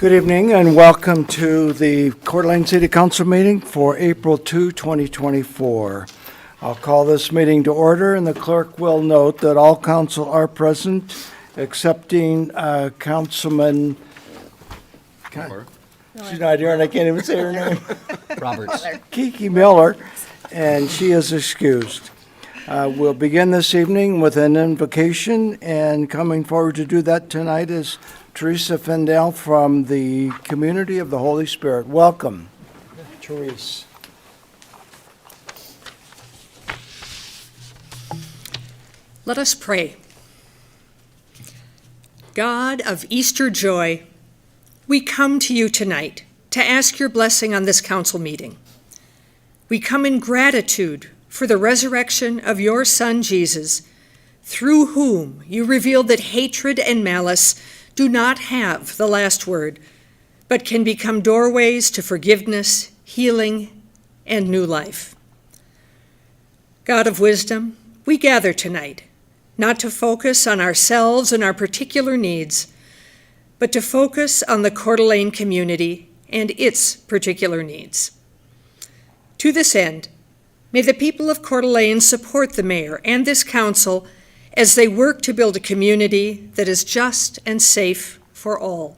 Good evening and welcome to the Coeur d'Alene City Council meeting for April 2, 2024. I'll call this meeting to order, and the clerk will note that all council are present, excepting Councilman... She's not here and I can't even say her name. Roberts. Kiki Miller, and she is excused. We'll begin this evening with an invocation, and coming forward to do that tonight is Teresa Fendel from the Community of the Holy Spirit. Welcome, Teresa. Let us pray. God of Easter joy, we come to you tonight to ask your blessing on this council meeting. We come in gratitude for the resurrection of your Son, Jesus, through whom you revealed that hatred and malice do not have the last word, but can become doorways to forgiveness, healing, and new life. God of wisdom, we gather tonight, not to focus on ourselves and our particular needs, but to focus on the Coeur d'Alene community and its particular needs. To this end, may the people of Coeur d'Alene support the mayor and this council as they work to build a community that is just and safe for all.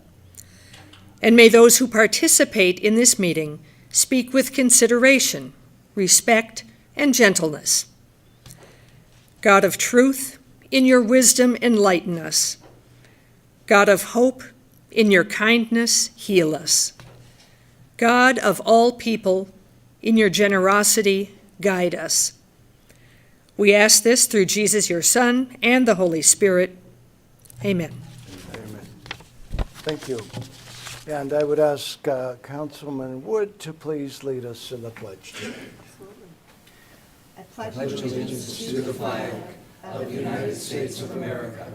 And may those who participate in this meeting speak with consideration, respect, and gentleness. God of truth, in your wisdom, enlighten us. God of hope, in your kindness, heal us. God of all people, in your generosity, guide us. We ask this through Jesus, your Son, and the Holy Spirit. Amen. Amen. Thank you. And I would ask Councilman Wood to please lead us in the pledge. I pledge allegiance to the flag of the United States of America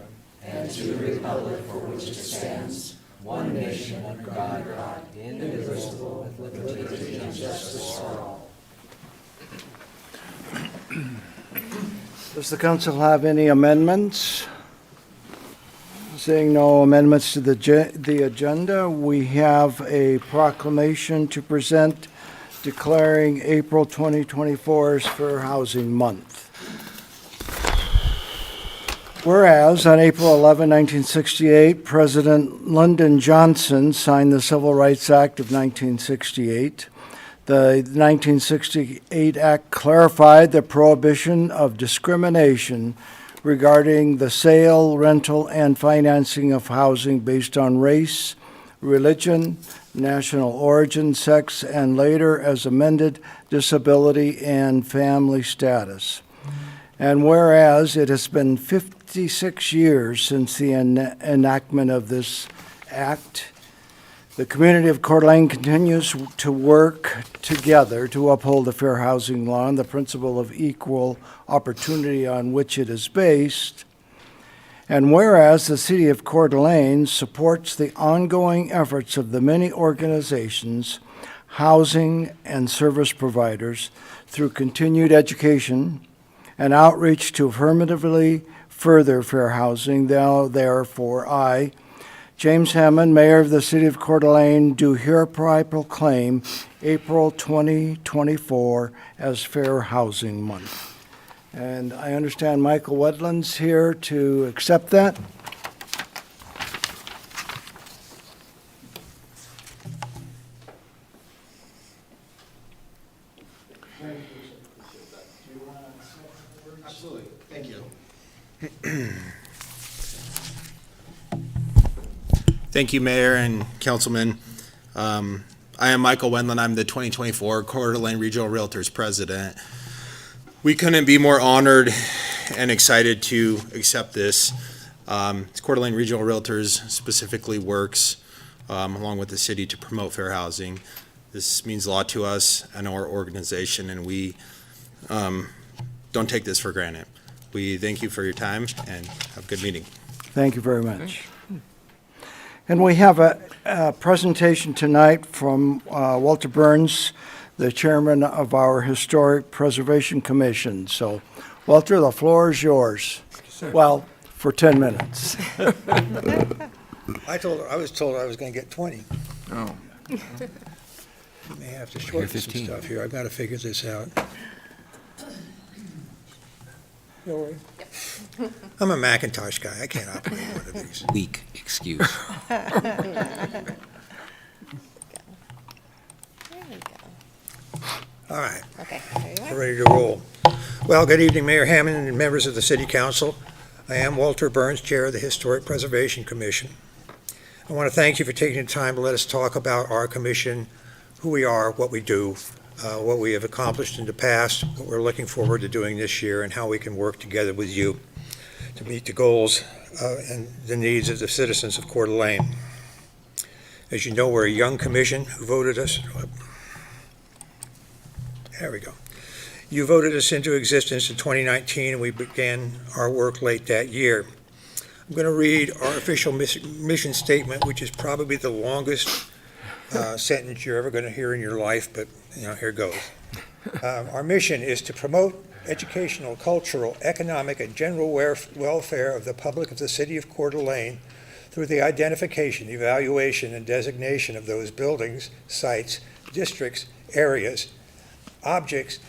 and to the republic for which it stands, one nation under God, indivisible, with liberty and justice for all. Does the council have any amendments? Seeing no amendments to the agenda, we have a proclamation to present declaring April 2024 as Fair Housing Month. Whereas on April 11, 1968, President Lyndon Johnson signed the Civil Rights Act of 1968. The 1968 Act clarified the prohibition of discrimination regarding the sale, rental, and financing of housing based on race, religion, national origin, sex, and later, as amended, disability and family status. And whereas it has been 56 years since the enactment of this act, the community of Coeur d'Alene continues to work together to uphold the fair housing law and the principle of equal opportunity on which it is based. And whereas the city of Coeur d'Alene supports the ongoing efforts of the many organizations, housing and service providers through continued education and outreach to affirmatively further fair housing, now therefore I, James Hammond, Mayor of the City of Coeur d'Alene, do hereby proclaim April 2024 as Fair Housing Month. And I understand Michael Wedland's here to accept that. Absolutely. Thank you. Thank you, Mayor and Councilman. I am Michael Wendland. I'm the 2024 Coeur d'Alene Regional Realtors President. We couldn't be more honored and excited to accept this. Coeur d'Alene Regional Realtors specifically works along with the city to promote fair housing. This means a lot to us and our organization, and we don't take this for granted. We thank you for your time and have a good meeting. Thank you very much. And we have a presentation tonight from Walter Burns, the chairman of our Historic Preservation Commission. So, Walter, the floor is yours. Well, for 10 minutes. I was told I was going to get 20. Oh. May have to shorten some 15. stuff here. I've got to figure this out. Hillary? I'm a Macintosh guy. I can't operate one of these. Weak excuse. There we go. All right, Okay, there you are. we're ready to roll. Well, good evening, Mayor Hammond and members of the City Council. I am Walter Burns, Chair of the Historic Preservation Commission. I want to thank you for taking the time to let us talk about our commission, who we are, what we do, what we have accomplished in the past, what we're looking forward to doing this year, and how we can work together with you to meet the goals and the needs of the citizens of Coeur d'Alene. As you know, we're a young commission who voted us. There we go. You voted us into existence in 2019, and we began our work late that year. I'm going to read our official mission statement, which is probably the longest sentence you're ever going to hear in your life, but here goes. Our mission is to promote educational, cultural, economic, and general welfare of the public of the city of Coeur d'Alene through the identification, evaluation, and designation of those buildings, sites, districts, areas, objects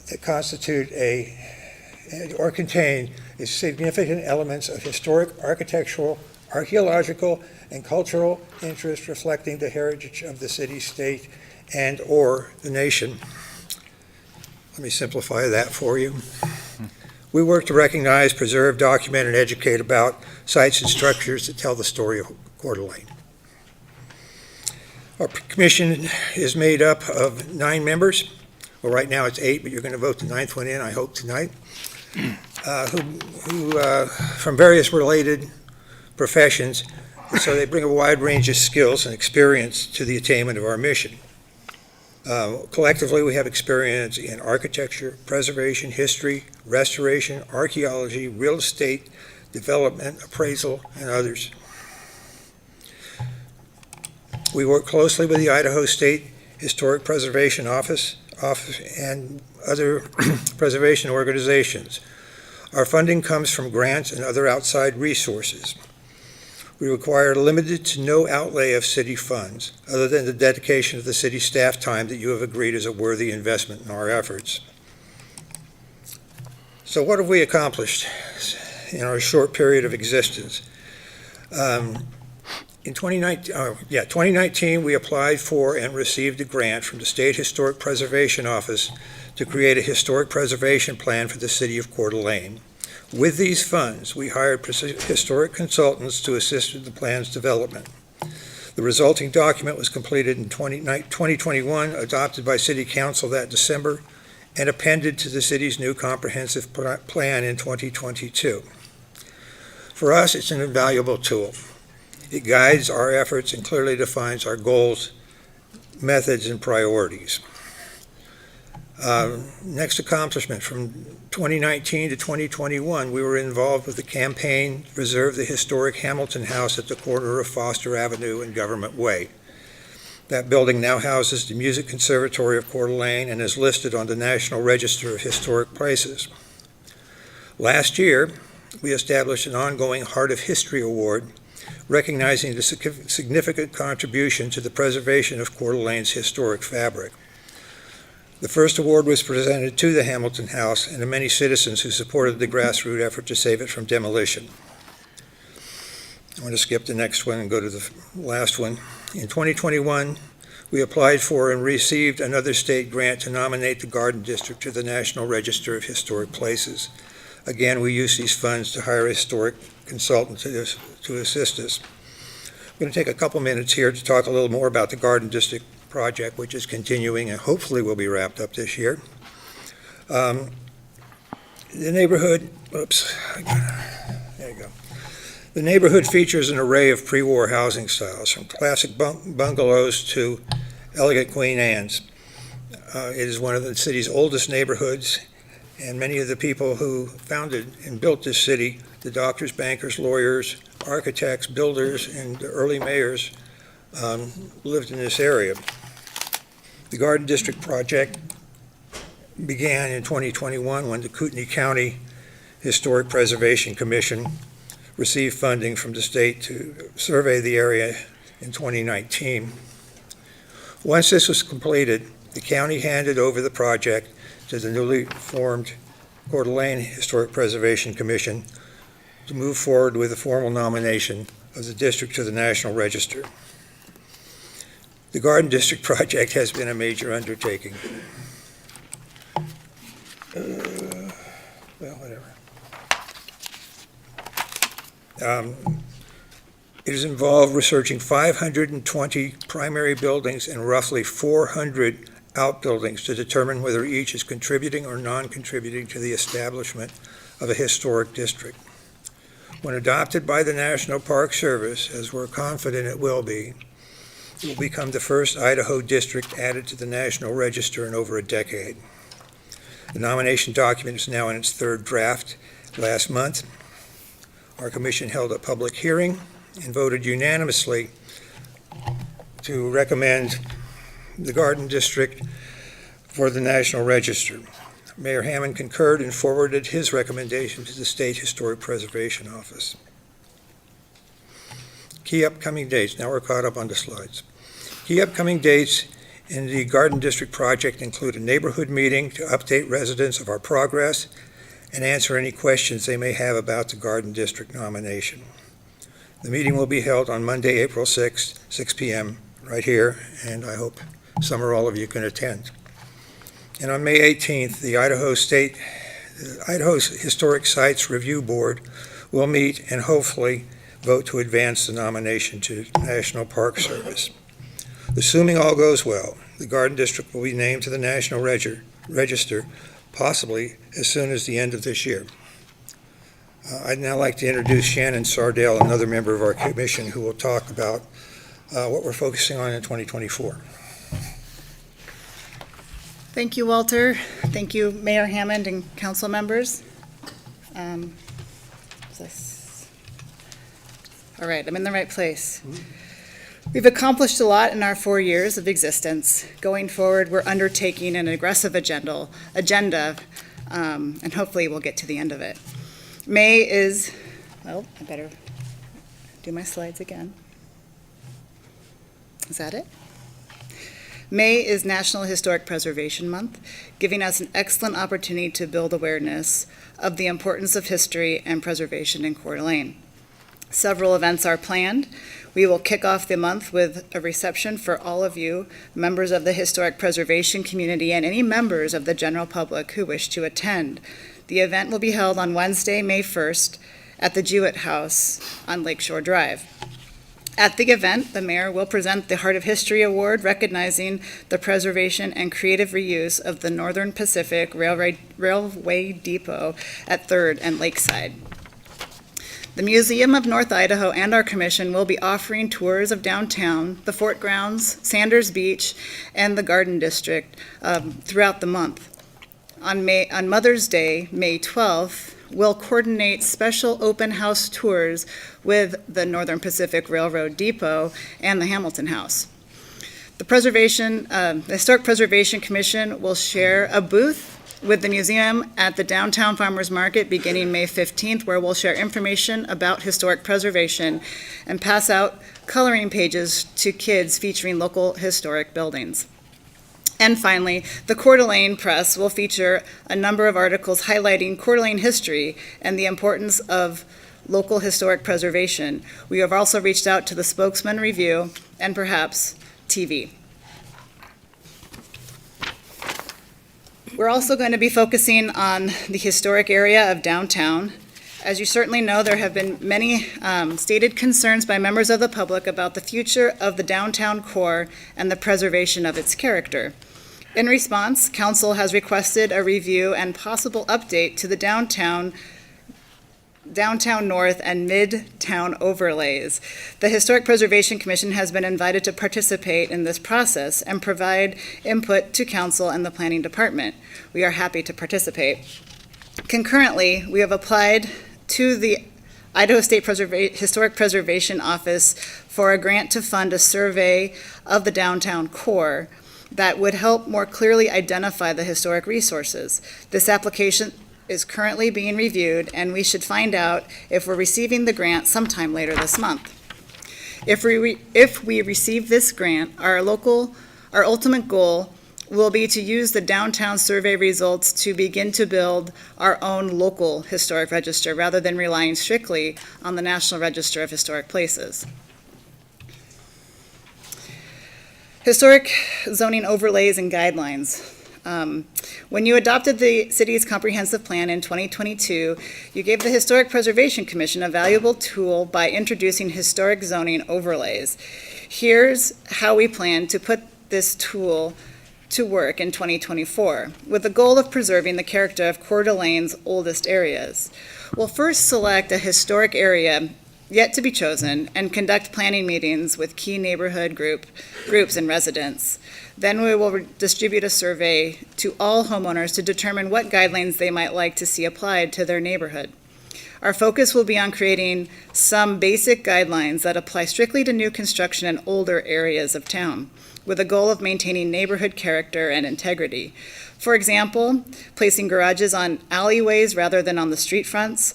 that constitute or contain significant elements of historic, architectural, archaeological, and cultural interest reflecting the heritage of the city, state, and/or the nation. Let me simplify that for you. We work to recognize, preserve, document, and educate about sites and structures that tell the story of Coeur d'Alene. Our commission is made up of 9 members. Well, right now it's 8, but you're going to vote the 9th one in, I hope, tonight, who from various related professions, so they bring a wide range of skills and experience to the attainment of our mission. Collectively, we have experience in architecture, preservation, history, restoration, archaeology, real estate, development, appraisal, and others. We work closely with the Idaho State Historic Preservation Office and other preservation organizations. Our funding comes from grants and other outside resources. We require limited to no outlay of city funds, other than the dedication of the city staff time that you have agreed is a worthy investment in our efforts. So what have we accomplished in our short period of existence? In 2019, we applied for and received a grant from the State Historic Preservation Office to create a historic preservation plan for the city of Coeur d'Alene. With these funds, we hired historic consultants to assist with the plan's development. The resulting document was completed in 2021, adopted by City Council that December, and appended to the city's new comprehensive plan in 2022. For us, it's an invaluable tool. It guides our efforts and clearly defines our goals, methods, and priorities. Next accomplishment, from 2019 to 2021, we were involved with the campaign to preserve the historic Hamilton House at the corner of Foster Avenue and Government Way. That building now houses the Music Conservatory of Coeur d'Alene and is listed on the National Register of Historic Places. Last year, we established an ongoing Heart of History Award, recognizing the significant contribution to the preservation of Coeur d'Alene's historic fabric. The first award was presented to the Hamilton House and the many citizens who supported the grassroots effort to save it from demolition. I'm going to skip the next one and go to the last one. In 2021, we applied for and received another state grant to nominate the Garden District to the National Register of Historic Places. Again, we use these funds to hire a historic consultant to assist us. I'm going to take a couple minutes here to talk a little more about the Garden District project, which is continuing and hopefully will be wrapped up this year. The neighborhood, there you go. The neighborhood features an array of pre-war housing styles, from classic bungalows to elegant Queen Anne's. It is one of the city's oldest neighborhoods, and many of the people who founded and built this city, the doctors, bankers, lawyers, architects, builders, and the early mayors, lived in this area. The Garden District project began in 2021 when the Kootenai County Historic Preservation Commission received funding from the state to survey the area in 2019. Once this was completed, the county handed over the project to the newly formed Coeur d'Alene Historic Preservation Commission to move forward with the formal nomination of the district to the National Register. The Garden District project has been a major undertaking. Well, whatever. It has involved researching 520 primary buildings and roughly 400 outbuildings to determine whether each is contributing or non-contributing to the establishment of a historic district. When adopted by the National Park Service, as we're confident it will become the first Idaho district added to the National Register in over a decade. The nomination document is now in its third draft. Last month, our commission held a public hearing and voted unanimously to recommend the Garden District for the National Register. Mayor Hammond concurred and forwarded his recommendation to the State Historic Preservation Office. Key upcoming dates. Now we're caught up on the slides. Key upcoming dates in the Garden District project include a neighborhood meeting to update residents of our progress and answer any questions they may have about the Garden District nomination. The meeting will be held on Monday, April 6th, 6 p.m. right here, and I hope some or all of you can attend. And on May 18th, the Idaho's Historic Sites Review Board will meet and hopefully vote to advance the nomination to the National Park Service. Assuming all goes well, the Garden District will be named to the National Register, possibly as soon as the end of this year. I'd now like to introduce Shannon Sardell, another member of our commission, who will talk about what we're focusing on in 2024. Thank you, Walter. Thank you, Mayor Hammond and council members. All right, I'm in the right place. We've accomplished a lot in our 4 years of existence. Going forward, we're undertaking an aggressive agenda, and hopefully we'll get to the end of it. May is, well, I better do my slides again. Is that it? May is National Historic Preservation Month, giving us an excellent opportunity to build awareness of the importance of history and preservation in Coeur d'Alene. Several events are planned. We will kick off the month with a reception for all of you, members of the historic preservation community, and any members of the general public who wish to attend. The event will be held on Wednesday, May 1st, at the Jewett House on Lakeshore Drive. At the event, the mayor will present the Heart of History Award, recognizing the preservation and creative reuse of the Northern Pacific Railway Depot at 3rd and Lakeside. The Museum of North Idaho and our commission will be offering tours of downtown, the fort grounds, Sanders Beach, and the Garden District throughout the month. On Mother's Day, May 12th, we'll coordinate special open house tours with the Northern Pacific Railroad Depot and the Hamilton House. The Historic Preservation Commission will share a booth with the museum at the Downtown Farmers Market beginning May 15th, where we'll share information about historic preservation and pass out coloring pages to kids featuring local historic buildings. And finally, the Coeur d'Alene Press will feature a number of articles highlighting Coeur d'Alene history and the importance of local historic preservation. We have also reached out to the Spokesman Review and perhaps TV. We're also going to be focusing on the historic area of downtown. As you certainly know, there have been many stated concerns by members of the public about the future of the downtown core and the preservation of its character. In response, Council has requested a review and possible update to the downtown north and midtown overlays. The Historic Preservation Commission has been invited to participate in this process and provide input to Council and the Planning Department. We are happy to participate. Concurrently, we have applied to the Idaho State Historic Preservation Office for a grant to fund a survey of the downtown core that would help more clearly identify the historic resources. This application is currently being reviewed, and we should find out if we're receiving the grant sometime later this month. If we receive this grant, our local Our ultimate goal will be to use the downtown survey results to begin to build our own local historic register rather than relying strictly on the National Register of Historic Places. Historic zoning overlays and guidelines. When you adopted the city's comprehensive plan in 2022, you gave the Historic Preservation Commission a valuable tool by introducing historic zoning overlays. Here's how we plan to put this tool to work in 2024, with the goal of preserving the character of Coeur d'Alene's oldest areas. We'll first select a historic area yet to be chosen and conduct planning meetings with key neighborhood groups and residents. Then we will distribute a survey to all homeowners to determine what guidelines they might like to see applied to their neighborhood. Our focus will be on creating some basic guidelines that apply strictly to new construction in older areas of town, with a goal of maintaining neighborhood character and integrity. For example, placing garages on alleyways rather than on the street fronts,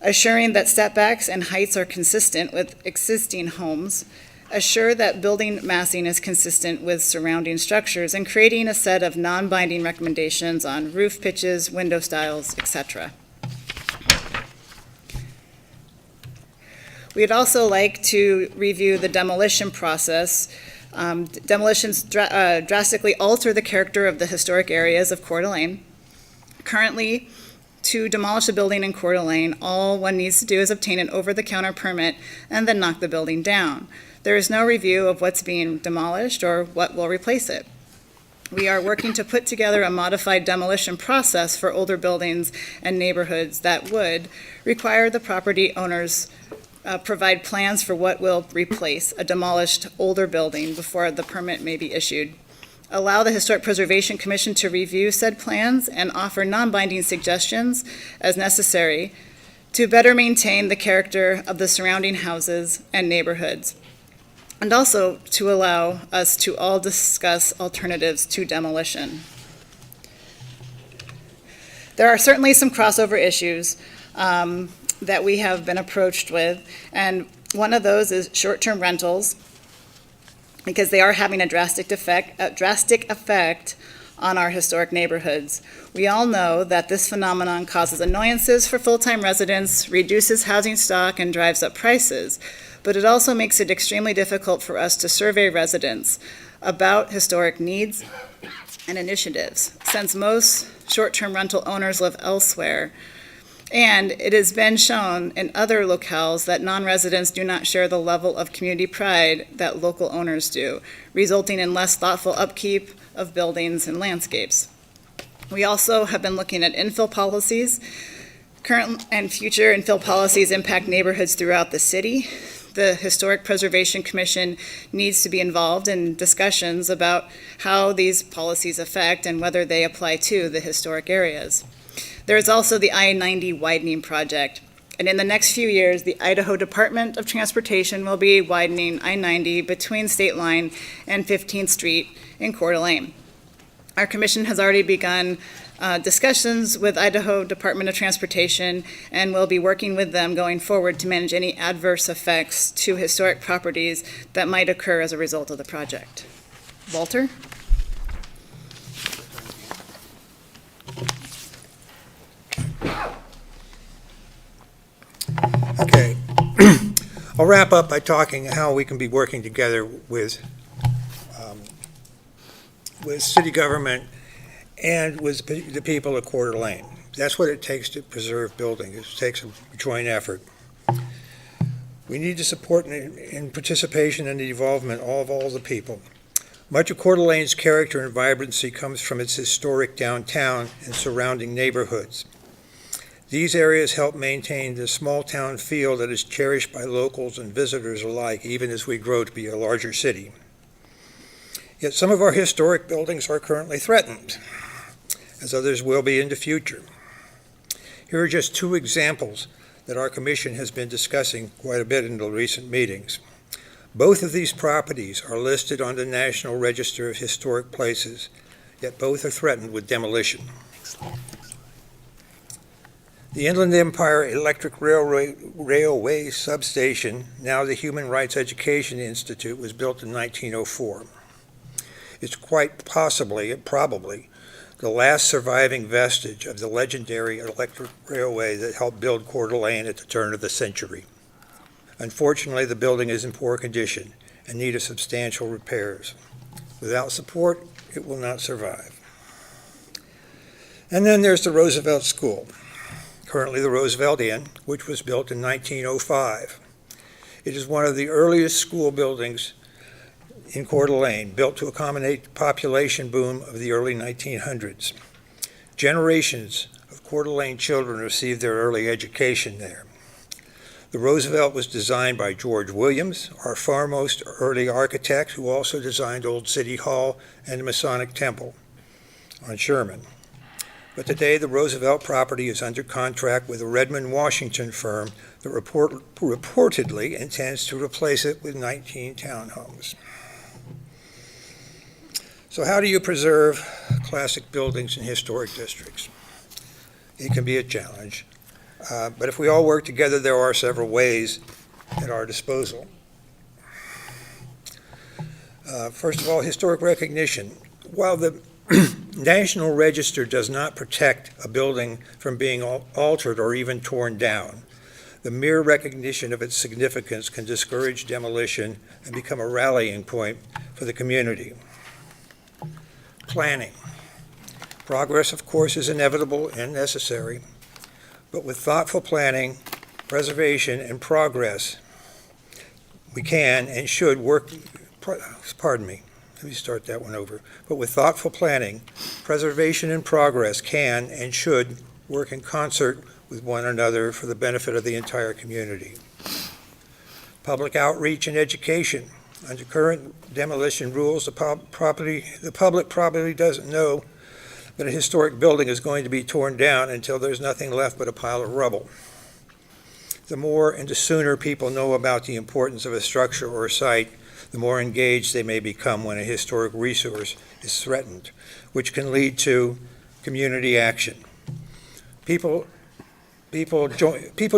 assuring that setbacks and heights are consistent with existing homes, assure that building massing is consistent with surrounding structures, and creating a set of non-binding recommendations on roof pitches, window styles, etc. We'd also like to review the demolition process. Demolitions drastically alter the character of the historic areas of Coeur d'Alene. Currently, to demolish a building in Coeur d'Alene, all one needs to do is obtain an over-the-counter permit and then knock the building down. There is no review of what's being demolished or what will replace it. We are working to put together a modified demolition process for older buildings and neighborhoods that would require the property owners provide plans for what will replace a demolished older building before the permit may be issued. Allow the Historic Preservation Commission to review said plans and offer non-binding suggestions as necessary to better maintain the character of the surrounding houses and neighborhoods, and also to allow us to all discuss alternatives to demolition. There are certainly some crossover issues that we have been approached with, and one of those is short-term rentals, because they are having a drastic effect on our historic neighborhoods. We all know that this phenomenon causes annoyances for full-time residents, reduces housing stock, and drives up prices, but it also makes it extremely difficult for us to survey residents about historic needs and initiatives, since most short-term rental owners live elsewhere. And it has been shown in other locales that non-residents do not share the level of community pride that local owners do, resulting in less thoughtful upkeep of buildings and landscapes. We also have been looking at infill policies. Current and future infill policies impact neighborhoods throughout the city. The Historic Preservation Commission needs to be involved in discussions about how these policies affect and whether they apply to the historic areas. There is also the I-90 widening project, and in the next few years, the Idaho Department of Transportation will be widening I-90 between State Line and 15th Street in Coeur d'Alene. Our commission has already begun discussions with Idaho Department of Transportation and will be working with them going forward to manage any adverse effects to historic properties that might occur as a result of the project. Walter? Okay. I'll wrap up by talking how we can be working together with city government and with the people of Coeur d'Alene. That's what it takes to preserve buildings. It takes a joint effort. We need to support and participation in the involvement of all the people. Much of Coeur d'Alene's character and vibrancy comes from its historic downtown and surrounding neighborhoods. These areas help maintain the small-town feel that is cherished by locals and visitors alike, even as we grow to be a larger city. Yet some of our historic buildings are currently threatened, as others will be in the future. Here are just two examples that our commission has been discussing quite a bit in the recent meetings. Both of these properties are listed on the National Register of Historic Places, yet both are threatened with demolition. The Inland Empire Electric Railway Substation, now the Human Rights Education Institute, was built in 1904. It's quite possibly, probably, the last surviving vestige of the legendary electric railway that helped build Coeur d'Alene at the turn of the century. Unfortunately, the building is in poor condition and needs substantial repairs. Without support, it will not survive. And then there's the Roosevelt School, currently the Roosevelt Inn, which was built in 1905. It is one of the earliest school buildings in Coeur d'Alene, built to accommodate the population boom of the early 1900s. Generations of Coeur d'Alene children received their early education there. The Roosevelt was designed by George Williams, our foremost early architect, who also designed Old City Hall and the Masonic Temple on Sherman. But today, the Roosevelt property is under contract with a Redmond, Washington firm that reportedly intends to replace it with 19 townhomes. So how do you preserve classic buildings in historic districts? It can be a challenge. But if we all work together, there are several ways at our disposal. First of all, historic recognition. While the National Register does not protect a building from being altered or even torn down, the mere recognition of its significance can discourage demolition and become a rallying point for the community. Planning. Progress, of course, is inevitable and necessary. But with thoughtful planning, preservation, and progress, we can and should work, let me start that one over. But with thoughtful planning, preservation and progress can and should work in concert with one another for the benefit of the entire community. Public outreach and education. Under current demolition rules, the public probably doesn't know that a historic building is going to be torn down until there's nothing left but a pile of rubble. The more and the sooner people know about the importance of a structure or a site, the more engaged they may become when a historic resource is threatened, which can lead to community action. People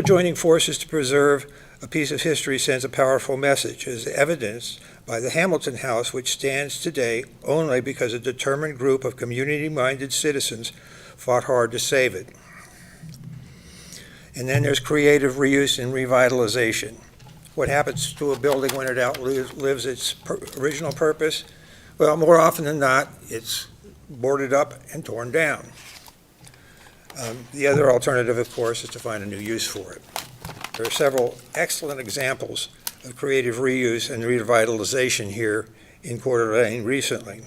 joining forces to preserve a piece of history sends a powerful message, as evidenced by the Hamilton House, which stands today only because a determined group of community-minded citizens fought hard to save it. And then there's creative reuse and revitalization. What happens to a building when it outlives its original purpose? Well, more often than not, it's boarded up and torn down. The other alternative, of course, is to find a new use for it. There are several excellent examples of creative reuse and revitalization here in Coeur d'Alene recently.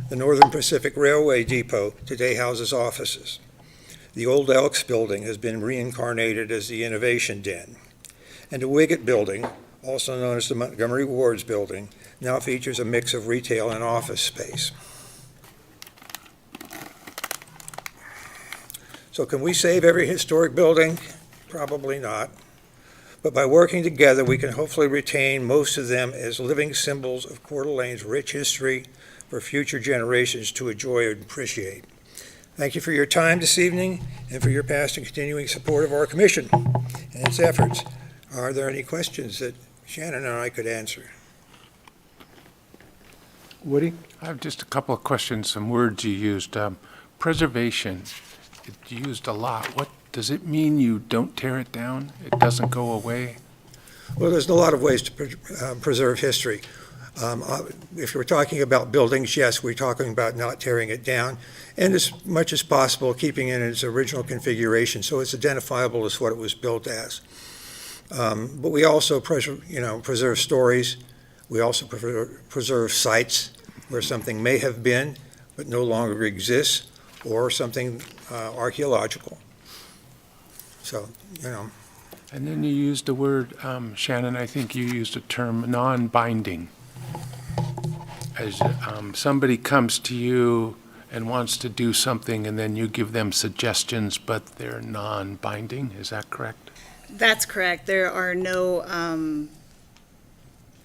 The Northern Pacific Railway Depot today houses offices. The Old Elks Building has been reincarnated as the Innovation Den. And the Wiggett Building, also known as the Montgomery Wards Building, now features a mix of retail and office space. So can we save every historic building? Probably not. But by working together, we can hopefully retain most of them as living symbols of Coeur d'Alene's rich history for future generations to enjoy and appreciate. Thank you for your time this evening and for your past and continuing support of our commission and its efforts. Are there any questions that Shannon and I could answer? Woody? I have just a couple of questions, some words you used. Preservation, you used a lot. What does it mean you don't tear it down? It doesn't go away? Well, there's a lot of ways to preserve history. If we're talking about buildings, yes, we're talking about not tearing it down, and as much as possible keeping it in its original configuration so it's identifiable as what it was built as. But we also preserve stories. We also preserve sites where something may have been but no longer exists, or something archaeological. So, And then you used the word, Shannon, I think you used a term, non-binding. As somebody comes to you and wants to do something, and then you give them suggestions, but they're non-binding. Is that correct? That's correct. There are no,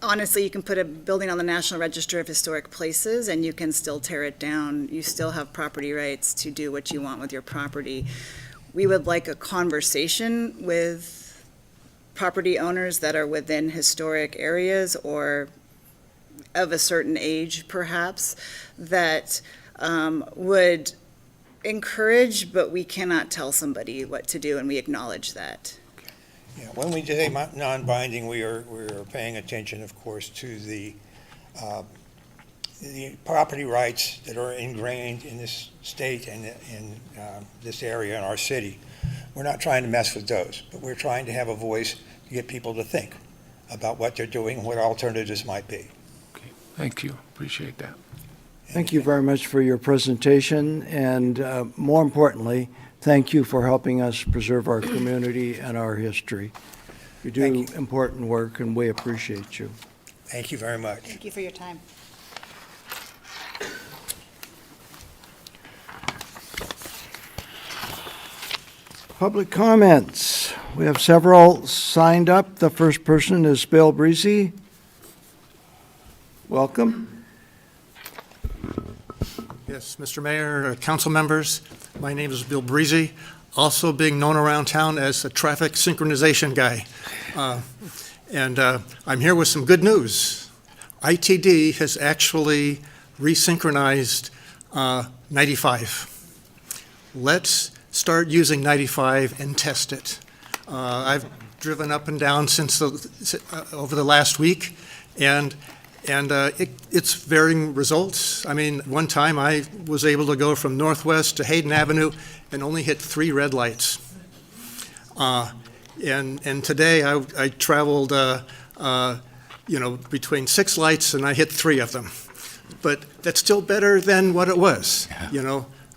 honestly, you can put a building on the National Register of Historic Places and you can still tear it down. You still have property rights to do what you want with your property. We would like a conversation with property owners that are within historic areas or of a certain age, perhaps, that would encourage, but we cannot tell somebody what to do, and we acknowledge that. Yeah, when we say non-binding, we are paying attention, of course, to the property rights that are ingrained in this state and in this area in our city. We're not trying to mess with those, but we're trying to have a voice to get people to think about what they're doing and what alternatives might be. Okay, thank you, appreciate that. Thank you very much for your presentation, and more importantly, thank you for helping us preserve our community and our history. You do Thank you. important work, and we appreciate you. Thank you very much. Thank you for your time. Public comments. We have several signed up. The first person is Bill Breezy. Welcome. Yes, Mr. Mayor, council members, my name is Bill Breezy, also being known around town as a traffic synchronization guy. And I'm here with some good news. ITD has actually resynchronized 95. Let's start using 95 and test it. I've driven up and down over the last week, and it's varying results. I mean, one time I was able to go from Northwest to Hayden Avenue and only hit 3 red lights. And today I traveled, between 6 lights and I hit 3 of them. But that's still better than what it was,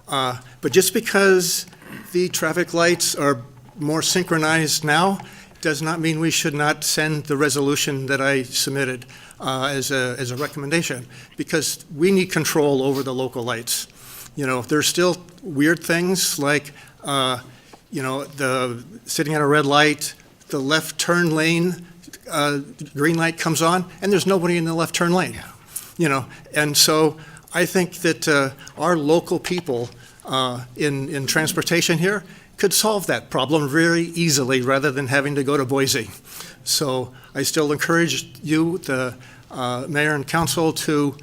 But just because the traffic lights are more synchronized now does not mean we should not send the resolution that I submitted as a recommendation, because we need control over the local lights. There's still weird things like, the sitting at a red light, the left turn lane, green light comes on, and there's nobody in the left turn lane. And so I think that our local people in transportation here could solve that problem very easily rather than having to go to Boise. So I still encourage you, the mayor and council, to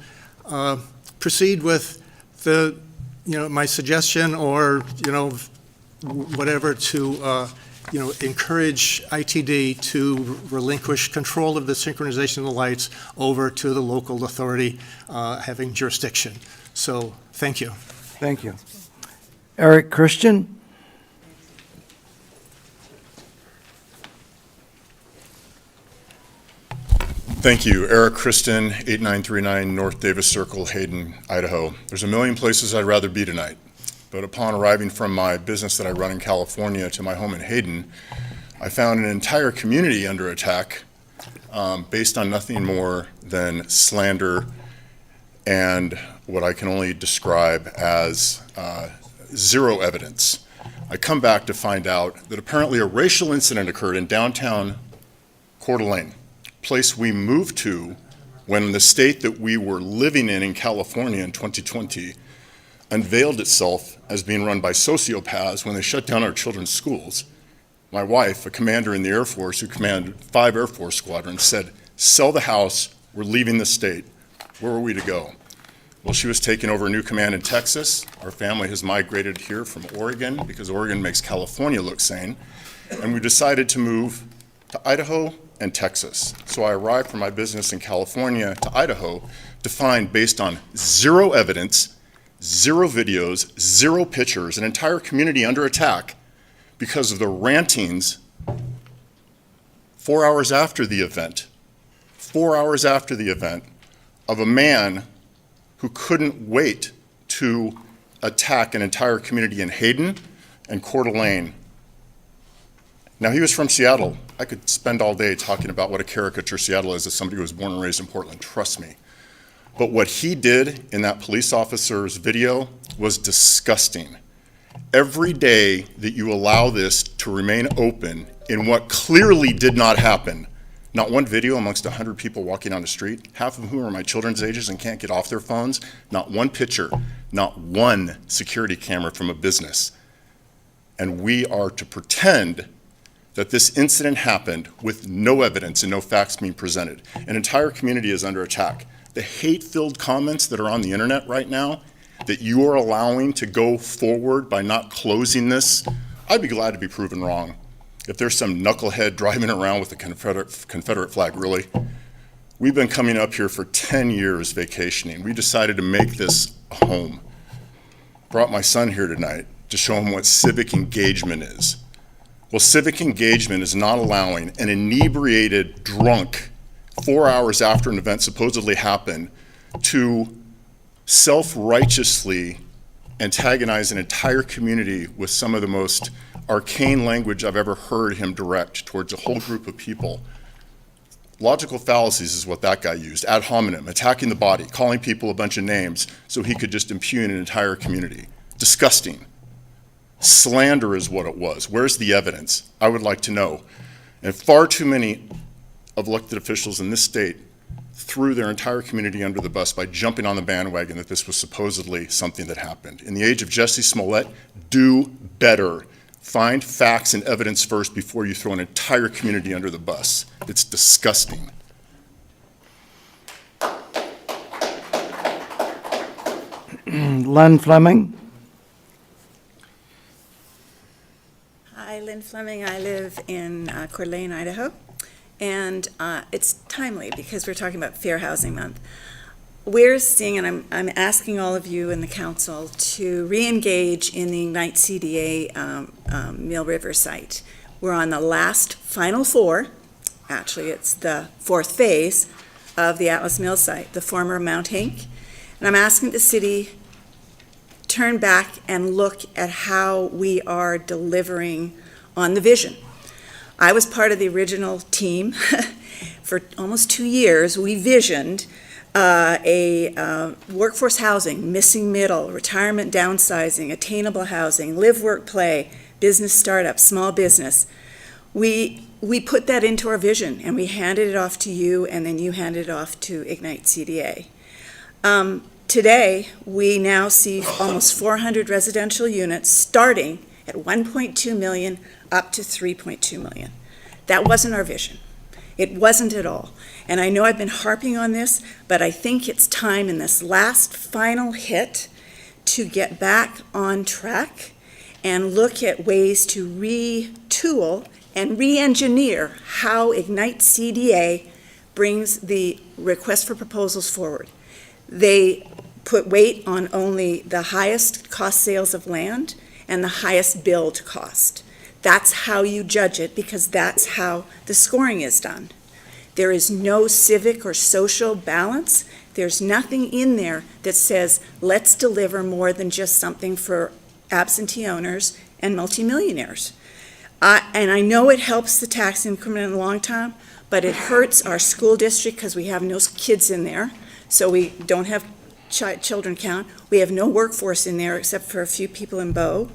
proceed with my suggestion, or whatever, to encourage ITD to relinquish control of the synchronization of the lights over to the local authority having jurisdiction. So thank you. Thank you. Eric Christian? Thank you. Eric Kristen, 8939 North Davis Circle, Hayden, Idaho. There's a million places I'd rather be tonight, but upon arriving from my business that I run in California to my home in Hayden, I found an entire community under attack based on nothing more than slander and what I can only describe as zero evidence. I come back to find out that apparently a racial incident occurred in downtown Coeur d'Alene, place we moved to when the state that we were living in California in 2020 unveiled itself as being run by sociopaths when they shut down our children's schools. My wife, a commander in the Air Force who commanded 5 Air Force squadrons, said, "Sell the house, we're leaving the state." Where were we to go? Well, she was taking over a new command in Texas. Our family has migrated here from Oregon because Oregon makes California look sane. And we decided to move to Idaho and Texas. So I arrived from my business in California to Idaho to find, based on zero evidence, zero videos, zero pictures, an entire community under attack because of the rantings 4 hours after the event, 4 hours after the event, of a man who couldn't wait to attack an entire community in Hayden and Coeur d'Alene. Now, he was from Seattle. I could spend all day talking about what a caricature Seattle is as somebody who was born and raised in Portland, trust me. But what he did in that police officer's video was disgusting. Every day that you allow this to remain open in what clearly did not happen, not one video amongst 100 people walking on the street, half of whom are my children's ages and can't get off their phones, not one picture, not one security camera from a business. And we are to pretend that this incident happened with no evidence and no facts being presented. An entire community is under attack. The hate-filled comments that are on the internet right now that you are allowing to go forward by not closing this, I'd be glad to be proven wrong. If there's some knucklehead driving around with a Confederate flag, really. We've been coming up here for 10 years vacationing. We decided to make this a home. Brought my son here tonight to show him what civic engagement is. Well, civic engagement is not allowing an inebriated drunk 4 hours after an event supposedly happened to self-righteously antagonize an entire community with some of the most arcane language I've ever heard him direct towards a whole group of people. Logical fallacies is what that guy used. Ad hominem, attacking the body, calling people a bunch of names so he could just impugn an entire community. Disgusting. Slander is what it was. Where's the evidence? I would like to know. And far too many of elected officials in this state threw their entire community under the bus by jumping on the bandwagon that this was supposedly something that happened. In the age of Jussie Smollett, do better. Find facts and evidence first before you throw an entire community under the bus. It's disgusting. Len Fleming? Hi, Lynn Fleming. I live in Coeur d'Alene, Idaho, and it's timely because we're talking about Fair Housing Month. We're seeing, and I'm asking all of you in the council to re-engage in the Ignite CDA Mill River site. We're on the last final four, actually it's the fourth phase of the Atlas Mill site, the former Mount Hink, and I'm asking the city turn back and look at how we are delivering on the vision. I was part of the original team for almost 2 years. We visioned a workforce housing, missing middle, retirement downsizing, attainable housing, live, work, play, business startup, small business. We put that into our vision and we handed it off to you, and then you handed it off to Ignite CDA. Today, we now see almost 400 residential units starting at 1.2 million up to 3.2 million. That wasn't our vision. It wasn't at all. And I know I've been harping on this, but I think it's time in this last final hit to get back on track and look at ways to retool and re-engineer how Ignite CDA brings the request for proposals forward. They put weight on only the highest cost sales of land and the highest build cost. That's how you judge it, because that's how the scoring is done. There is no civic or social balance. There's nothing in there that says, let's deliver more than just something for absentee owners and multimillionaires. And I know it helps the tax increment in the long term, but it hurts our school district because we have no kids in there, so we don't have children count. We have no workforce in there except for a few people in Bow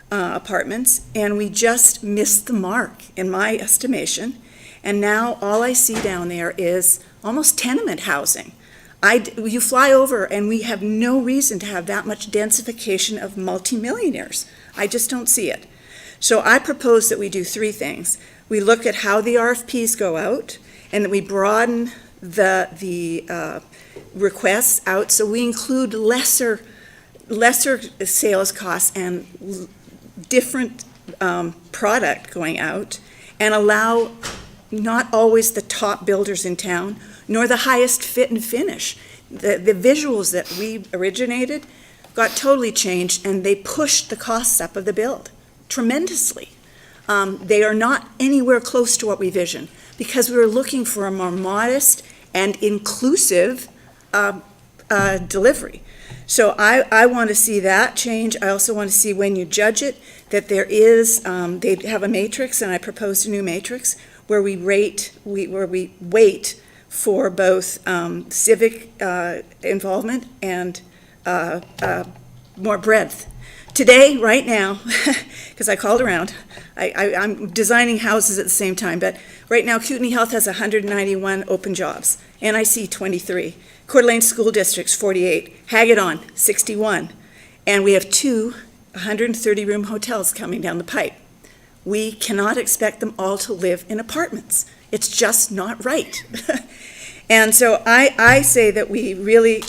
apartments, and we just missed the mark, in my estimation. And now all I see down there is almost tenement housing. You fly over and we have no reason to have that much densification of multimillionaires. I just don't see it. So I propose that we do three things. We look at how the RFPs go out, and that we broaden the requests out so we include lesser sales costs and different product going out, and allow not always the top builders in town, nor the highest fit and finish. The visuals that we originated got totally changed, and they pushed the costs up of the build tremendously. They are not anywhere close to what we vision, because we were looking for a more modest and inclusive delivery. So I want to see that change. I also want to see, when you judge it, that there is, they have a matrix, and I proposed a new matrix where we wait for both civic involvement and more breadth. Today, right now, because I called around, I'm designing houses at the same time, but right now Kootenai Health has 191 open jobs, and I see 23. Coeur d'Alene School District's 48, Hagedon 61, and we have two 130-room hotels coming down the pipe. We cannot expect them all to live in apartments. It's just not right. And so I say that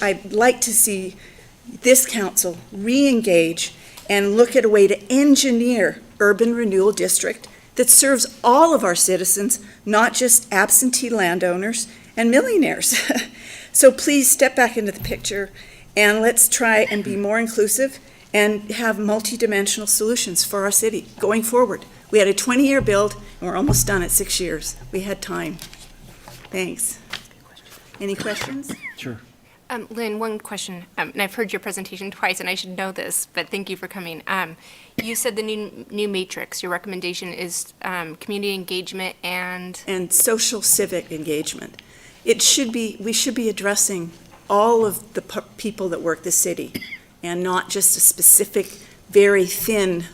I'd like to see this council re-engage and look at a way to engineer urban renewal district that serves all of our citizens, not just absentee landowners and millionaires. So please step back into the picture and let's try and be more inclusive and have multidimensional solutions for our city going forward. We had a 20-year build and we're almost done at 6 years. We had time. Thanks. Any questions? Sure. Lynn, one question, and I've heard your presentation twice, and I should know this, but thank you for coming. You said the new matrix, your recommendation is community engagement And social civic engagement. We should be addressing all of the people that work the city and not just a specific, very thin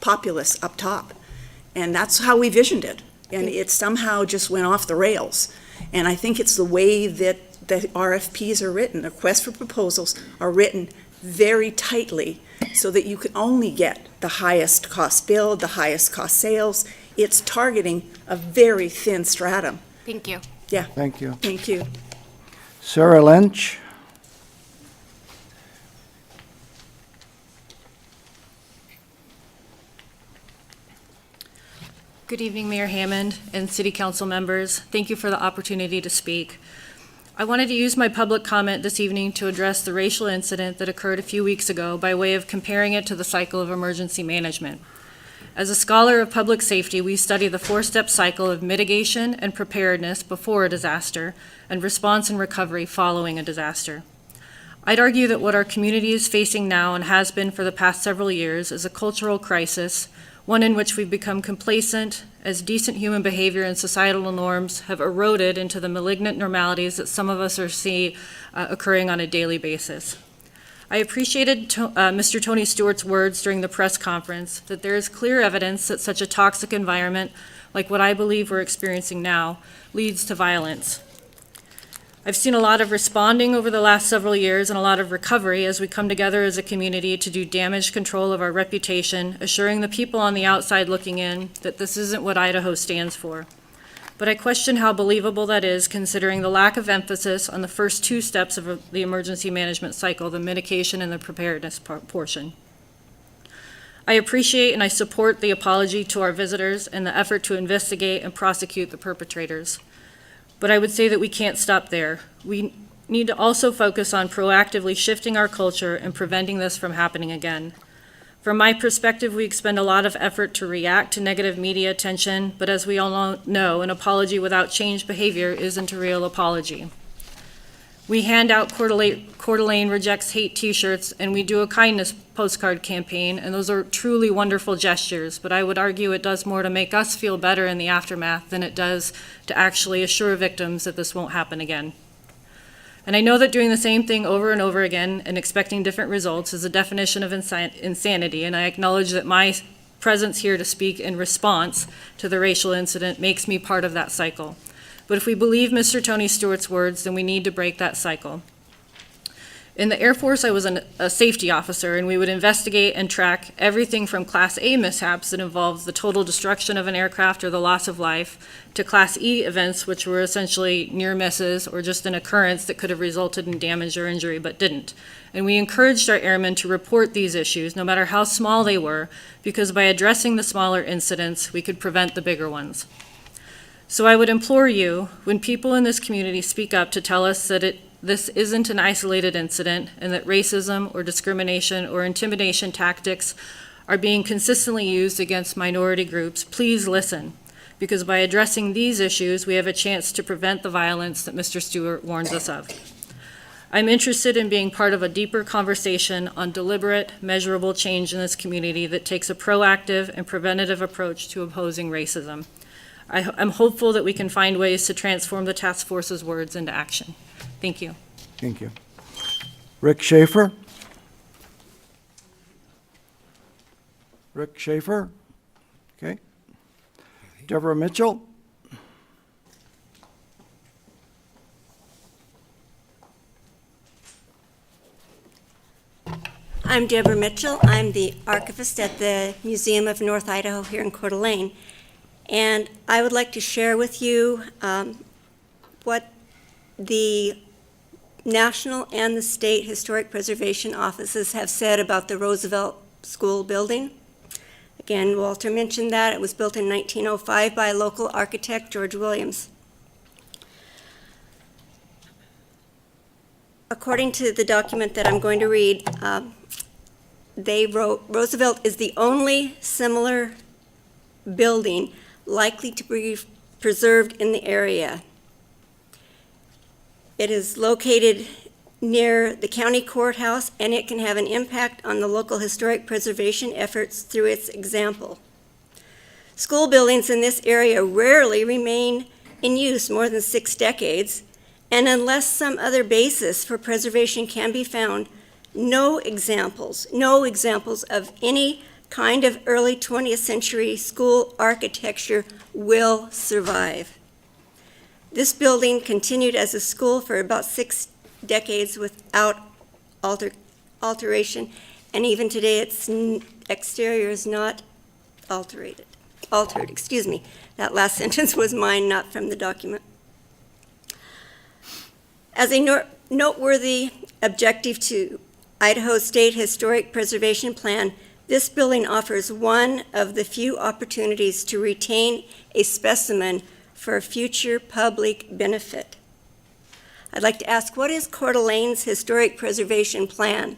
populace up top. And that's how we visioned it. And it somehow just went off the rails. And I think it's the way that the RFPs are written, the requests for proposals are written very tightly so that you can only get the highest cost build, the highest cost sales. It's targeting a very thin stratum. Thank you. Yeah. Thank you. Thank you. Sarah Lynch? Good evening, Mayor Hammond and City Council members. Thank you for the opportunity to speak. I wanted to use my public comment this evening to address the racial incident that occurred a few weeks ago by way of comparing it to the cycle of emergency management. As a scholar of public safety, we study the four-step cycle of mitigation and preparedness before a disaster and response and recovery following a disaster. I'd argue that what our community is facing now and has been for the past several years is a cultural crisis, one in which we've become complacent as decent human behavior and societal norms have eroded into the malignant normalities that some of us see occurring on a daily basis. I appreciated Mr. Tony Stewart's words during the press conference that there is clear evidence that such a toxic environment, like what I believe we're experiencing now, leads to violence. I've seen a lot of responding over the last several years and a lot of recovery as we come together as a community to do damage control of our reputation, assuring the people on the outside looking in that this isn't what Idaho stands for. But I question how believable that is considering the lack of emphasis on the first two steps of the emergency management cycle, the mitigation and the preparedness portion. I appreciate and I support the apology to our visitors and the effort to investigate and prosecute the perpetrators. But I would say that we can't stop there. We need to also focus on proactively shifting our culture and preventing this from happening again. From my perspective, we expend a lot of effort to react to negative media attention, but as we all know, an apology without changed behavior isn't a real apology. We hand out Coeur d'Alene Rejects Hate t-shirts, and we do a kindness postcard campaign, and those are truly wonderful gestures, but I would argue it does more to make us feel better in the aftermath than it does to actually assure victims that this won't happen again. And I know that doing the same thing over and over again and expecting different results is a definition of insanity, and I acknowledge that my presence here to speak in response to the racial incident makes me part of that cycle. But if we believe Mr. Tony Stewart's words, then we need to break that cycle. In the Air Force, I was a safety officer, and we would investigate and track everything from Class A mishaps that involved the total destruction of an aircraft or the loss of life, to Class E events, which were essentially near misses or just an occurrence that could have resulted in damage or injury but didn't. And we encouraged our airmen to report these issues, no matter how small they were, because by addressing the smaller incidents, we could prevent the bigger ones. So I would implore you, when people in this community speak up, to tell us that this isn't an isolated incident and that racism or discrimination or intimidation tactics are being consistently used against minority groups. Please listen, because by addressing these issues, we have a chance to prevent the violence that Mr. Stewart warns us of. I'm interested in being part of a deeper conversation on deliberate, measurable change in this community that takes a proactive and preventative approach to opposing racism. I'm hopeful that we can find ways to transform the task force's words into action. Thank you. Thank you. Rick Schaefer? Rick Schaefer? Okay. Deborah Mitchell? I'm Deborah Mitchell. I'm the archivist at the Museum of North Idaho here in Coeur d'Alene. And I would like to share with you what the national and the state historic preservation offices have said about the Roosevelt School building. Again, Walter mentioned that. It was built in 1905 by a local architect, George Williams. According to the document that I'm going to read, they wrote, Roosevelt is the only similar building likely to be preserved in the area. It is located near the county courthouse, and it can have an impact on the local historic preservation efforts through its example. School buildings in this area rarely remain in use more than 6 decades, and unless some other basis for preservation can be found, no examples of any kind of early 20th century school architecture will survive. This building continued as a school for about 6 decades without alteration, and even today its exterior is not altered. That last sentence was mine, not from the document. As a noteworthy objective to Idaho State Historic Preservation Plan, this building offers one of the few opportunities to retain a specimen for future public benefit. I'd like to ask, what is Coeur d'Alene's historic preservation plan?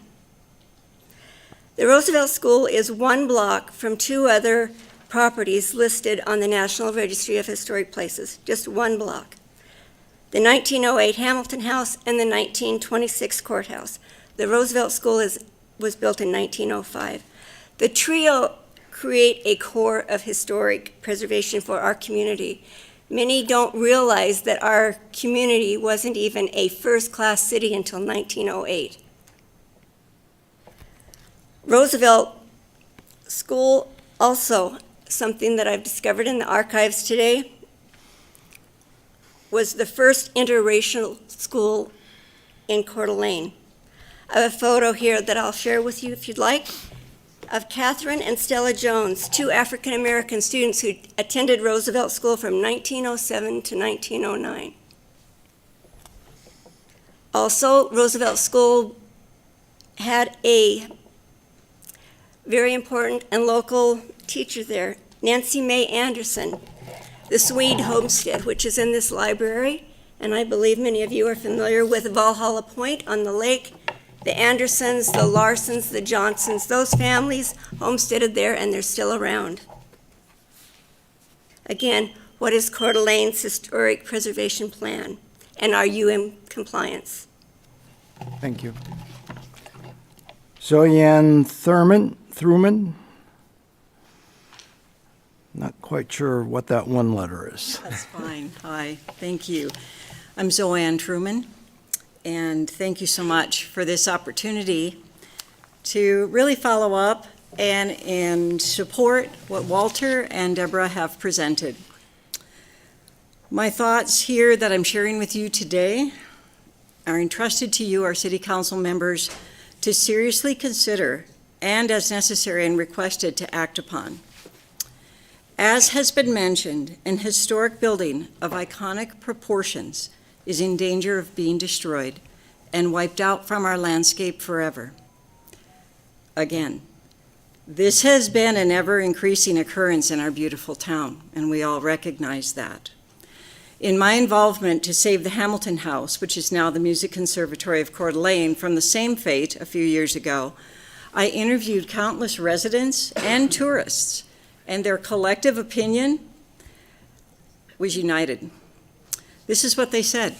The Roosevelt School is 1 block from 2 other properties listed on the National Registry of Historic Places, just 1 block. The 1908 Hamilton House and the 1926 Courthouse. The Roosevelt School was built in 1905. The trio create a core of historic preservation for our community. Many don't realize that our community wasn't even a first-class city until 1908. Roosevelt School, also something that I've discovered in the archives today, was the first interracial school in Coeur d'Alene. I have a photo here that I'll share with you if you'd like, of Catherine and Stella Jones, 2 African-American students who attended Roosevelt School from 1907 to 1909. Also, Roosevelt School had a very important and local teacher there, Nancy Mae Anderson, the Swede homestead, which is in this library, and I believe many of you are familiar with Valhalla Point on the lake. The Andersons, the Larsons, the Johnsons, those families homesteaded there, and they're still around. Again, what is Coeur d'Alene's historic preservation plan, and are you in compliance? Thank you. Zoe-Ann Thurman? Not quite sure what that 1 letter is. That's fine. Hi, thank you. I'm Zoe-Ann Truman, and thank you so much for this opportunity to really follow up and support what Walter and Deborah have presented. My thoughts here that I'm sharing with you today are entrusted to you, our City Council members, to seriously consider and, as necessary and requested, to act upon. As has been mentioned, an historic building of iconic proportions is in danger of being destroyed and wiped out from our landscape forever. Again, this has been an ever-increasing occurrence in our beautiful town, and we all recognize that. In my involvement to save the Hamilton House, which is now the Music Conservatory of Coeur d'Alene, from the same fate a few years ago, I interviewed countless residents and tourists, and their collective opinion was united. This is what they said: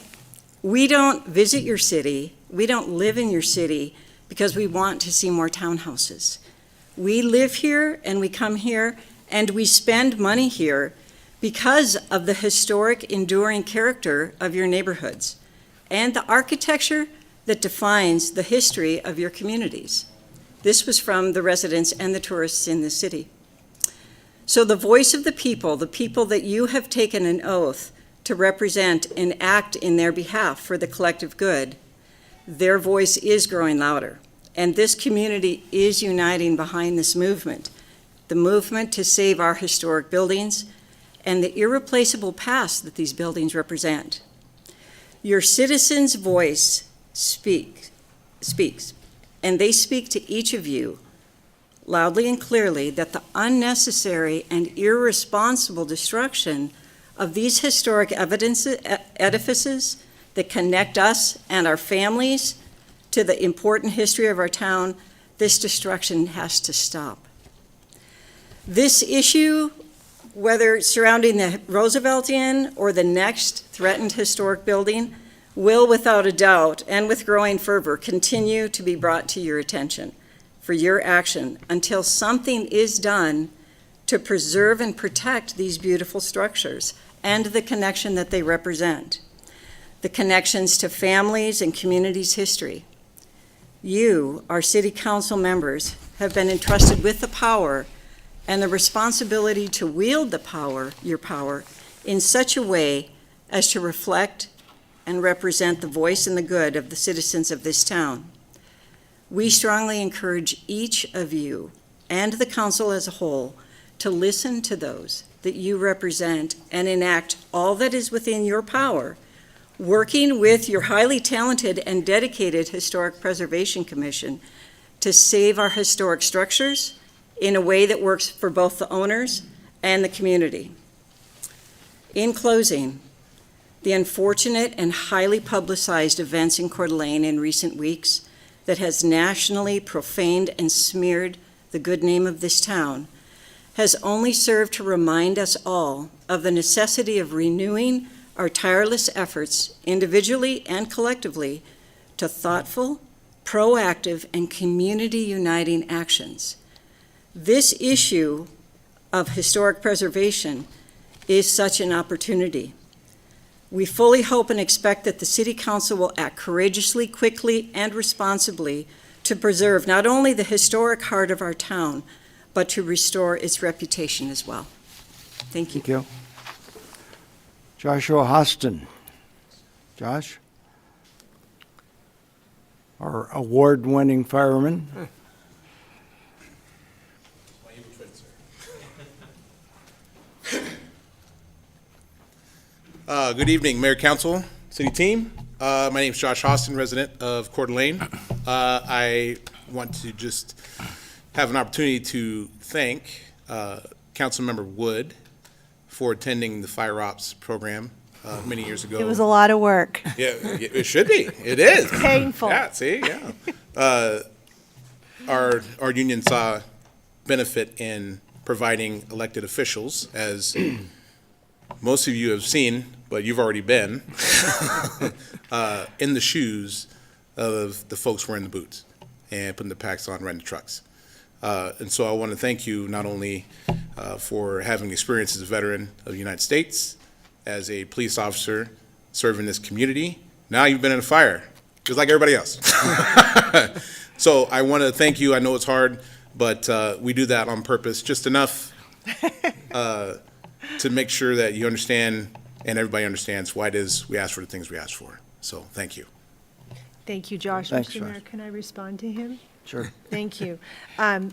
we don't visit your city, we don't live in your city because we want to see more townhouses. We live here and we come here and we spend money here because of the historic, enduring character of your neighborhoods and the architecture that defines the history of your communities. This was from the residents and the tourists in the city. So the voice of the people that you have taken an oath to represent and act in their behalf for the collective good, their voice is growing louder. And this community is uniting behind this movement, the movement to save our historic buildings and the irreplaceable past that these buildings represent. Your citizens' voice speaks, and they speak to each of you loudly and clearly that the unnecessary and irresponsible destruction of these historic edifices that connect us and our families to the important history of our town, this destruction has to stop. This issue, whether surrounding the Roosevelt Inn or the next threatened historic building, will without a doubt and with growing fervor continue to be brought to your attention for your action until something is done to preserve and protect these beautiful structures and the connection that they represent, the connections to families and communities' history. You, our city council members, have been entrusted with the power and the responsibility to wield the power, your power, in such a way as to reflect and represent the voice and the good of the citizens of this town. We strongly encourage each of you and the council as a whole to listen to those that you represent and enact all that is within your power, working with your highly talented and dedicated Historic Preservation Commission to save our historic structures in a way that works for both the owners and the community. In closing, the unfortunate and highly publicized events in Coeur d'Alene in recent weeks that has nationally profaned and smeared the good name of this town has only served to remind us all of the necessity of renewing our tireless efforts, individually and collectively, to thoughtful, proactive, and community-uniting actions. This issue of historic preservation is such an opportunity. We fully hope and expect that the City Council will act courageously, quickly, and responsibly to preserve not only the historic heart of our town, but to restore its reputation as well. Thank you. Thank you. Joshua Hostin. Josh? Our award-winning fireman. Good evening, Mayor, Council, City Team. My name is Josh Hostin, resident of Coeur d'Alene. I want to just have an opportunity to thank Councilmember Wood for attending the Fire Ops program many years ago. It was a lot of work. Yeah, it should be. It is. Painful. Yeah, see, yeah. Our union saw benefit in providing elected officials, as most of you have seen, but you've already been, in the shoes of the folks wearing the boots and putting the packs on, running the trucks. And so I want to thank you not only for having experience as a veteran of the United States, as a police officer serving this community. Now you've been in a fire, just like everybody else. So I want to thank you. I know it's hard, but we do that on purpose, just enough to make sure that you understand and everybody understands why it is we ask for the things we ask for. So thank you. Thank you, Josh. Thanks, Mr. Josh. Mayor, can I respond to him? Sure. Thank you. You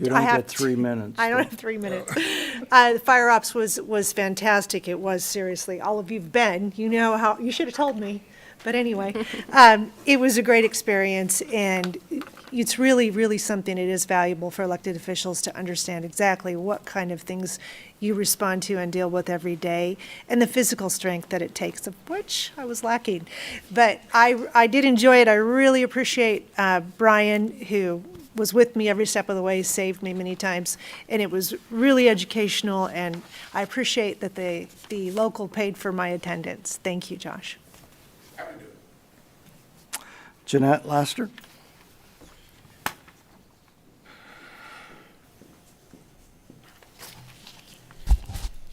don't I have get 3 minutes. I don't have 3 minutes. The Fire Ops was fantastic. It was, seriously. All of you've been, you know how, you should have told me. But anyway, it was a great experience, and it's really, really something. It is valuable for elected officials to understand exactly what kind of things you respond to and deal with every day, and the physical strength that it takes, of which I was lacking. But I did enjoy it. I really appreciate Brian, who was with me every step of the way, saved me many times, and it was really educational, and I appreciate that the local paid for my attendance. Thank you, Josh. Jeanette Laster?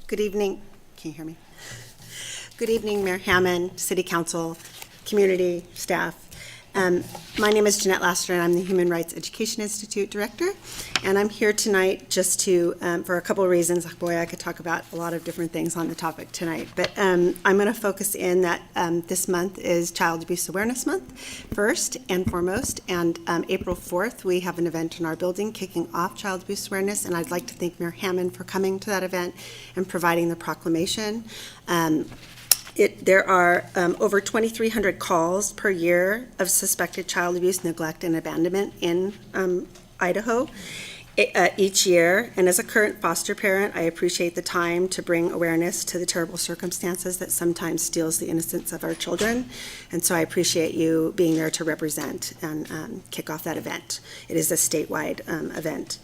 Good evening. Can you hear me? Good evening, Mayor Hammond, City Council, community, staff. My name is Jeanette Laster, and I'm the Human Rights Education Institute Director. And I'm here tonight just to, for a couple of reasons. Boy, I could talk about a lot of different things on the topic tonight. But I'm going to focus in that this month is Child Abuse Awareness Month, first and foremost. And April 4th, we have an event in our building kicking off Child Abuse Awareness. And I'd like to thank Mayor Hammond for coming to that event and providing the proclamation. There are over 2,300 calls per year of suspected child abuse, neglect, and abandonment in Idaho each year. And as a current foster parent, I appreciate the time to bring awareness to the terrible circumstances that sometimes steals the innocence of our children. And so I appreciate you being there to represent and kick off that event. It is a statewide event.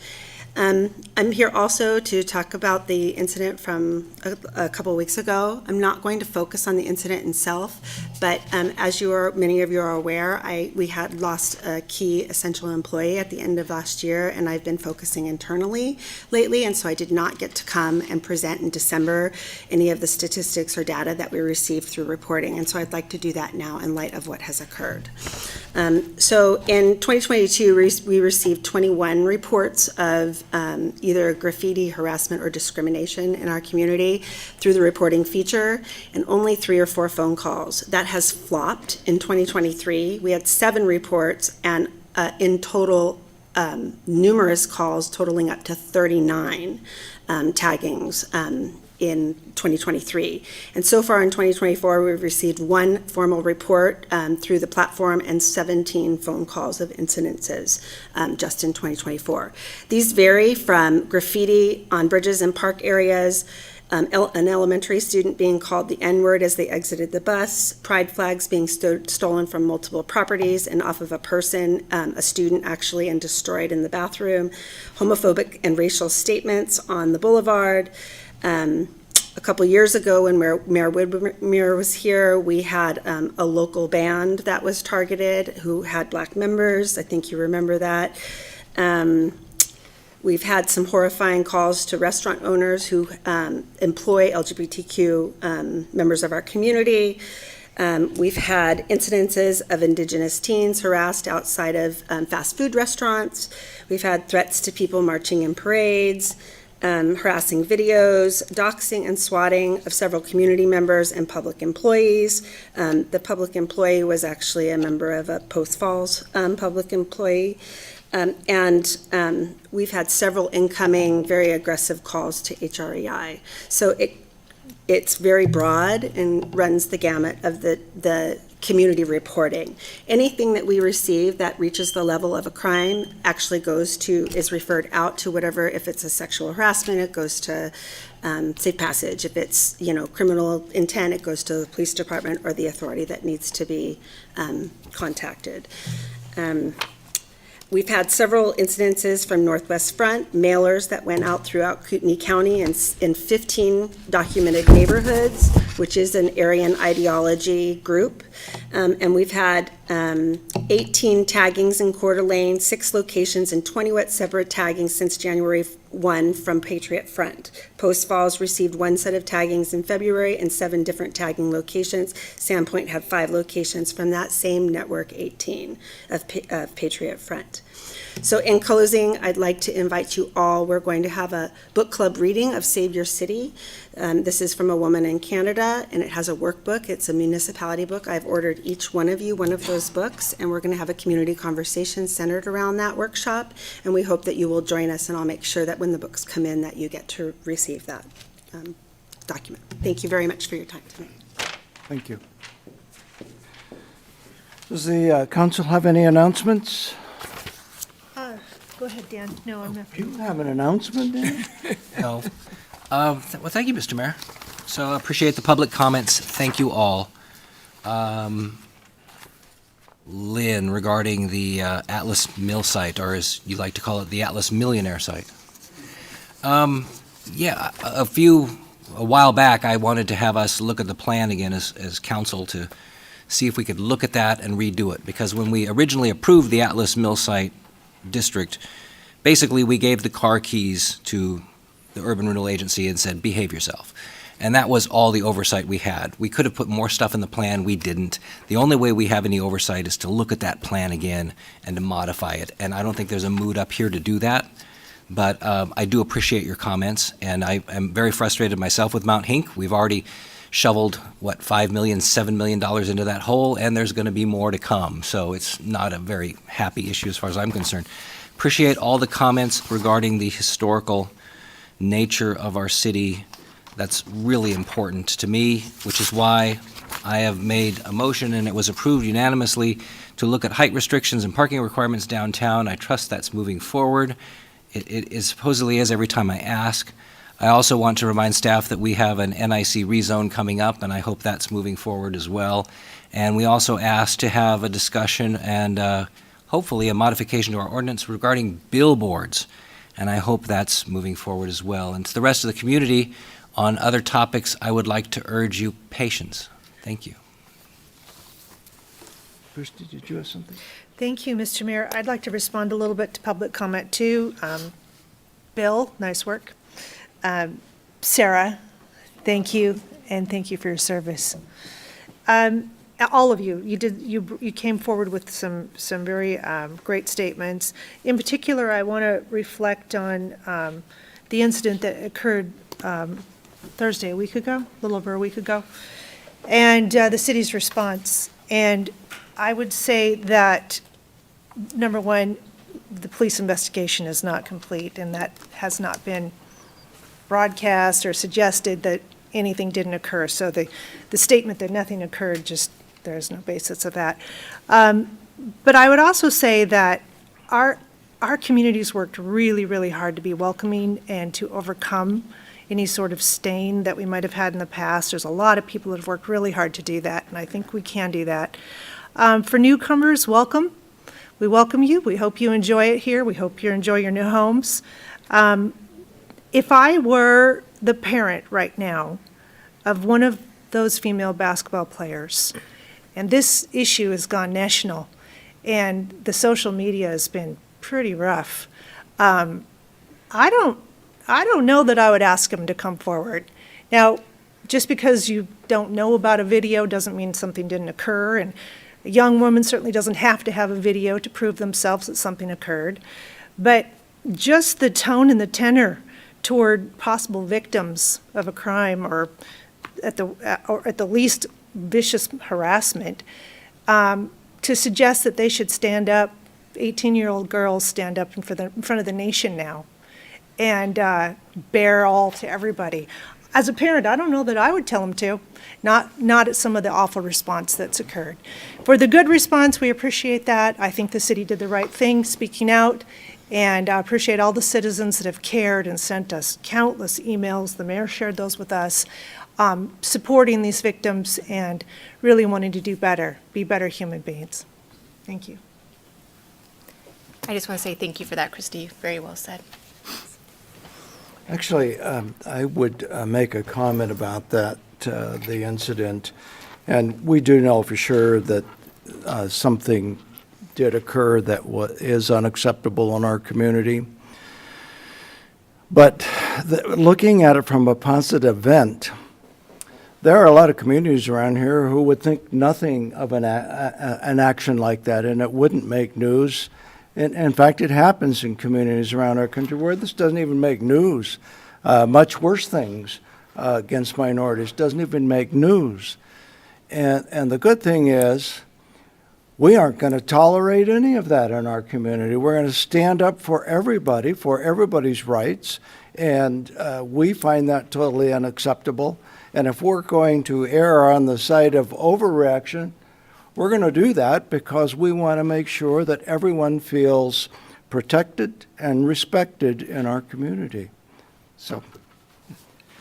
I'm here also to talk about the incident from a couple weeks ago. I'm not going to focus on the incident itself, but as many of you are aware, we had lost a key essential employee at the end of last year, and I've been focusing internally lately, and so I did not get to come and present in December any of the statistics or data that we received through reporting, and so I'd like to do that now in light of what has occurred. So in 2022, we received 21 reports of either graffiti, harassment, or discrimination in our community through the reporting feature, and only 3 or 4 phone calls. That has flopped in 2023. We had 7 reports, and in total, numerous calls totaling up to 39 taggings in 2023. And so far in 2024, we've received 1 formal report through the platform and 17 phone calls of incidences just in 2024. These vary from graffiti on bridges and park areas, an elementary student being called the N-word as they exited the bus, pride flags being stolen from multiple properties and off of a person, a student actually, and destroyed in the bathroom, homophobic and racial statements on the boulevard. A couple years ago when Mayor Woodmere was here, we had a local band that was targeted who had Black members. I think you remember that. We've had some horrifying calls to restaurant owners who employ LGBTQ members of our community. We've had incidences of Indigenous teens harassed outside of fast food restaurants. We've had threats to people marching in parades. Harassing videos, doxing and swatting of several community members and public employees. The public employee was actually a member of a Post Falls public employee. And we've had several incoming, very aggressive calls to HREI. So it's very broad and runs the gamut of the community reporting. Anything that we receive that reaches the level of a crime actually is referred out to whatever. If it's a sexual harassment, it goes to safe passage. If it's criminal intent, it goes to the police department or the authority that needs to be contacted. We've had several incidences from Northwest Front, mailers that went out throughout Kootenai County in 15 documented neighborhoods, which is an Aryan ideology group. And we've had 18 taggings in Coeur d'Alene, 6 locations, and 20 separate taggings since January 1 from Patriot Front. Post Falls received 1 set of taggings in February and 7 different tagging locations. Sandpoint had 5 locations from that same network, 18 of Patriot Front. So in closing, I'd like to invite you all. We're going to have a book club reading of Save Your City. This is from a woman in Canada, and it has a workbook. It's a municipality book. I've ordered each one of you one of those books, and we're going to have a community conversation centered around that workshop, and we hope that you will join us, and I'll make sure that when the books come in that you get to receive that document. Thank you very much for your time tonight. Thank you. Does the council have any announcements? Go ahead, Dan. No, I'm not. Do you have an announcement, Dan? No. Well, thank you, Mr. Mayor. So I appreciate the public comments. Thank you all. Lynn, regarding the Atlas Mill site, or as you like to call it, the Atlas Millionaire site. Yeah, a while back, I wanted to have us look at the plan again as council to see if we could look at that and redo it. Because when we originally approved the Atlas Mill site district, basically we gave the car keys to the Urban Renewal Agency and said, behave yourself. And that was all the oversight we had. We could have put more stuff in the plan, we didn't. The only way we have any oversight is to look at that plan again and to modify it. And I don't think there's a mood up here to do that. But I do appreciate your comments, and I am very frustrated myself with Mount Hink. We've already shoveled, $5 million, $7 million into that hole, and there's going to be more to come. So it's not a very happy issue as far as I'm concerned. Appreciate all the comments regarding the historical nature of our city, That's really important to me, which is why I have made a motion, and it was approved unanimously, to look at height restrictions and parking requirements downtown. I trust that's moving forward. It supposedly is every time I ask. I also want to remind staff that we have an NIC rezone coming up, and I hope that's moving forward as well. And we also asked to have a discussion and hopefully a modification to our ordinance regarding billboards, and I hope that's moving forward as well. And to the rest of the community, on other topics, I would like to urge you patience. Thank you. Christie, did you have something? Thank you, Mr. Mayor. I'd like to respond a little bit to public comment too. Bill, nice work. Sarah, thank you, and thank you for your service. All of you, you came forward with some very great statements. In particular, I want to reflect on the incident that occurred Thursday, a week ago, a little over a week ago, and the city's response. And I would say that, number one, the police investigation is not complete, and that has not been broadcast or suggested that anything didn't occur. So the statement that nothing occurred, just, there's no basis of that. But I would also say that our community's worked really, really hard to be welcoming and to overcome any sort of stain that we might have had in the past. There's a lot of people that have worked really hard to do that, and I think we can do that. For newcomers, welcome. We welcome you. We hope you enjoy it here. We hope you enjoy your new homes. If I were the parent right now of one of those female basketball players, and this issue has gone national, and the social media has been pretty rough, I don't know that I would ask them to come forward. Now, just because you don't know about a video doesn't mean something didn't occur, and a young woman certainly doesn't have to have a video to prove themselves that something occurred. But just the tone and the tenor toward possible victims of a crime, or at the least vicious harassment, to suggest that they should stand up, 18-year-old girls stand up in front of the nation now and bear all to everybody. As a parent, I don't know that I would tell them to, not at some of the awful response that's occurred. For the good response, we appreciate that. I think the city did the right thing speaking out, and I appreciate all the citizens that have cared and sent us countless emails. The mayor shared those with us, supporting these victims and really wanting to do better, be better human beings. Thank you. I just want to say thank you for that, Christy. Very well said. Actually, I would make a comment about that, the incident. And we do know for sure that something did occur that is unacceptable in our community. But looking at it from a positive event, there are a lot of communities around here who would think nothing of an action like that, and it wouldn't make news. In fact, it happens in communities around our country where this doesn't even make news. Much worse things against minorities doesn't even make news. And the good thing is, we aren't going to tolerate any of that in our community. We're going to stand up for everybody, for everybody's rights, and we find that totally unacceptable. And if we're going to err on the side of overreaction, we're going to do that because we want to make sure that everyone feels protected and respected in our community. So,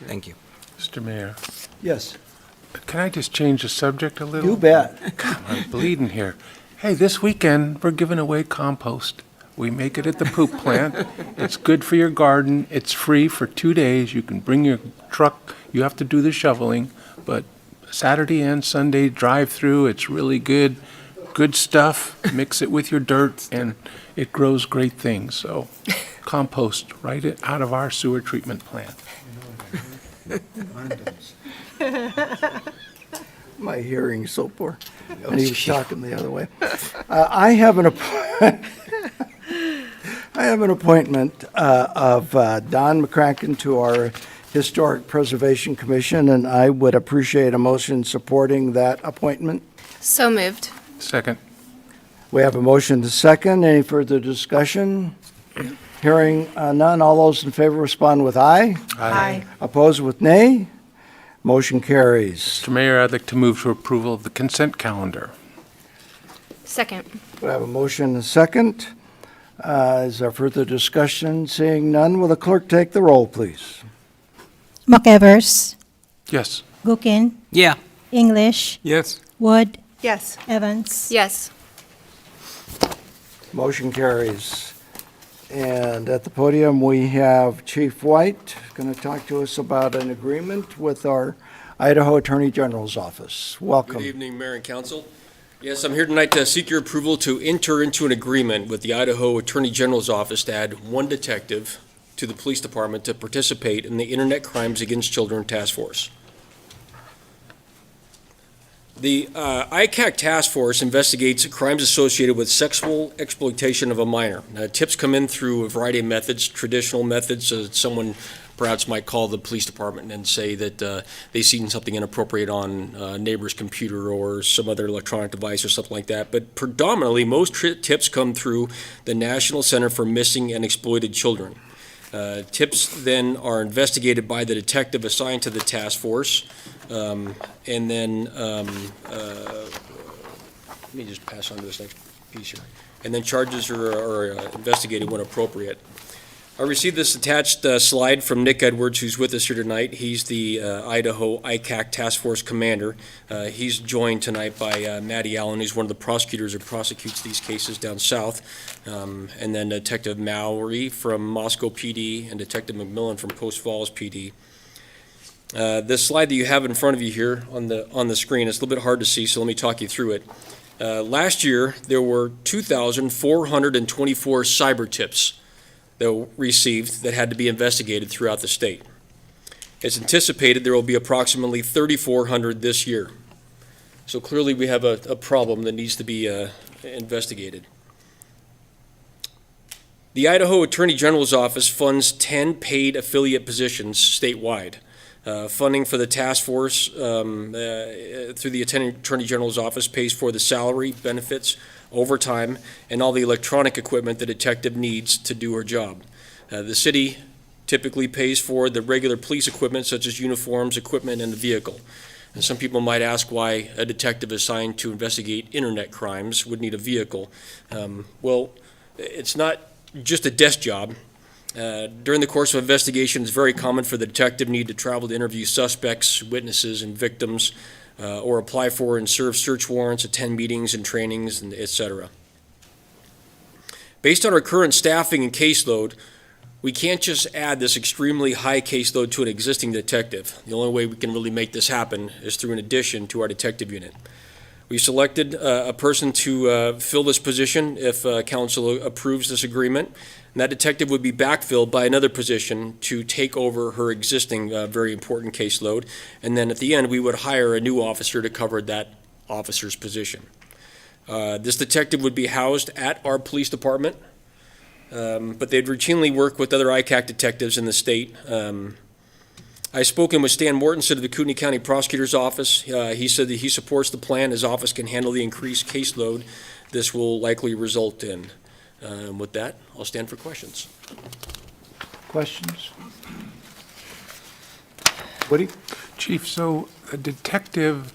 Thank you. Mr. Mayor, yes, can I just change the subject a little? you bet. I'm bleeding here. Hey, this weekend, we're giving away compost. We make it at the poop plant. It's good for your garden. It's free for 2 days. You can bring your truck. You have to do the shoveling, but Saturday and Sunday drive-through, it's really good. Good stuff. Mix it with your dirt, and it grows great things. So compost right out of our sewer treatment plant. My hearing's so poor. And he was talking the other way. I have an appointment of Don McCracken to our Historic Preservation Commission, and I would appreciate a motion supporting that appointment. So moved. Second. We have a motion to second. Any further discussion? Hearing none, all those in favor respond with aye. Aye. Opposed with nay. Motion carries. Mr. Mayor, I'd like to move to approval of the consent calendar. Second. We have a motion and a second. Is there further discussion? Seeing none, will the clerk take the roll, please? McEvers, Yes. Gookin, Yeah. English, Yes. Wood, Yes. Evans. Yes. Motion carries. And at the podium, we have Chief White going to talk to us about an agreement with our Idaho Attorney General's office. Welcome. Good evening, Mayor and Council. Yes, I'm here tonight to seek your approval to enter into an agreement with the Idaho Attorney General's office to add one detective to the police department to participate in the Internet Crimes Against Children Task Force. The ICAC Task Force investigates crimes associated with sexual exploitation of a minor. Tips come in through a variety of methods, traditional methods. Someone perhaps might call the police department and say that they've seen something inappropriate on a neighbor's computer or some other electronic device or something like that. But predominantly, most tips come through the National Center for Missing and Exploited Children. Tips then are investigated by the detective assigned to the task force, and then let me just pass on to this next piece here. And then charges are investigated when appropriate. I received this attached slide from Nick Edwards, who's with us here tonight. He's the Idaho ICAC Task Force Commander. He's joined tonight by Matty Allen, who's one of the prosecutors who prosecutes these cases down south, and then Detective Mowry from Moscow PD and Detective McMillan from Post Falls PD. This slide that you have in front of you here on the screen, it's a little bit hard to see, so let me talk you through it. Last year, there were 2,424 cyber tips that were received that had to be investigated throughout the state. It's anticipated there will be approximately 3,400 this year. So clearly we have a problem that needs to be investigated. The Idaho Attorney General's Office funds 10 paid affiliate positions statewide. Funding for the task force through the Attorney General's Office pays for the salary, benefits, overtime, and all the electronic equipment the detective needs to do her job. The city typically pays for the regular police equipment such as uniforms, equipment, and the vehicle. And some people might ask why a detective assigned to investigate internet crimes would need a vehicle. Well, it's not just a desk job. During the course of investigation, it's very common for the detective need to travel to interview suspects, witnesses, and victims, or apply for and serve search warrants, attend meetings and trainings, and et cetera. Based on our current staffing and caseload, we can't just add this extremely high caseload to an existing detective. The only way we can really make this happen is through an addition to our detective unit. We selected a person to fill this position if council approves this agreement. And that detective would be backfilled by another position to take over her existing very important caseload. And then at the end, we would hire a new officer to cover that officer's position. This detective would be housed at our police department, but they'd routinely work with other ICAC detectives in the state. I've spoken with Stan Mortensen of the Kootenai County Prosecutor's Office. He said that he supports the plan. His office can handle the increased caseload this will likely result in. With that, I'll stand for questions. Questions? Woody? Chief, so a detective,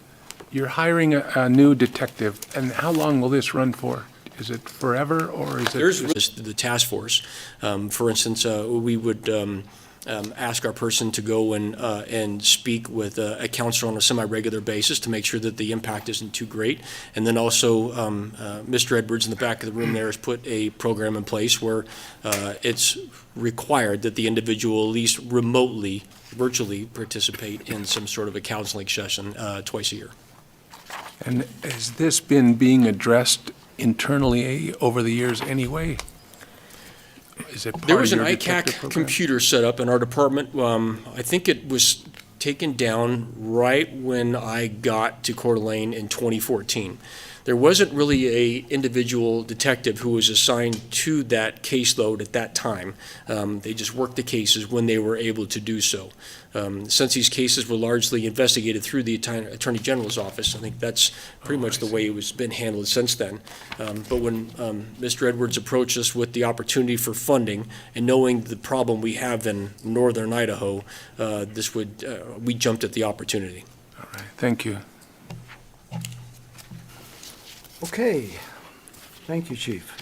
you're hiring a new detective, and how long will this run for? Is it forever, or is it? There's the task force. For instance, we would ask our person to go and speak with a counselor on a semi-regular basis to make sure that the impact isn't too great. And then also, Mr. Edwards in the back of the room there has put a program in place where it's required that the individual at least remotely, virtually participate in some sort of a counseling session twice a year. And has this been being addressed internally over the years anyway? Is it part There was of an your ICAC detective program? computer set up in our department. I think it was taken down right when I got to Coeur d'Alene in 2014. there wasn't really a individual detective who was assigned to that caseload at that time. They just worked the cases when they were able to do so. Since these cases were largely investigated through the Attorney General's office, I think that's pretty much the way it was been handled since then. But when Mr. Edwards approached us with the opportunity for funding and knowing the problem we have in northern Idaho, we jumped at the opportunity. All right, thank you. Okay. Thank you, Chief.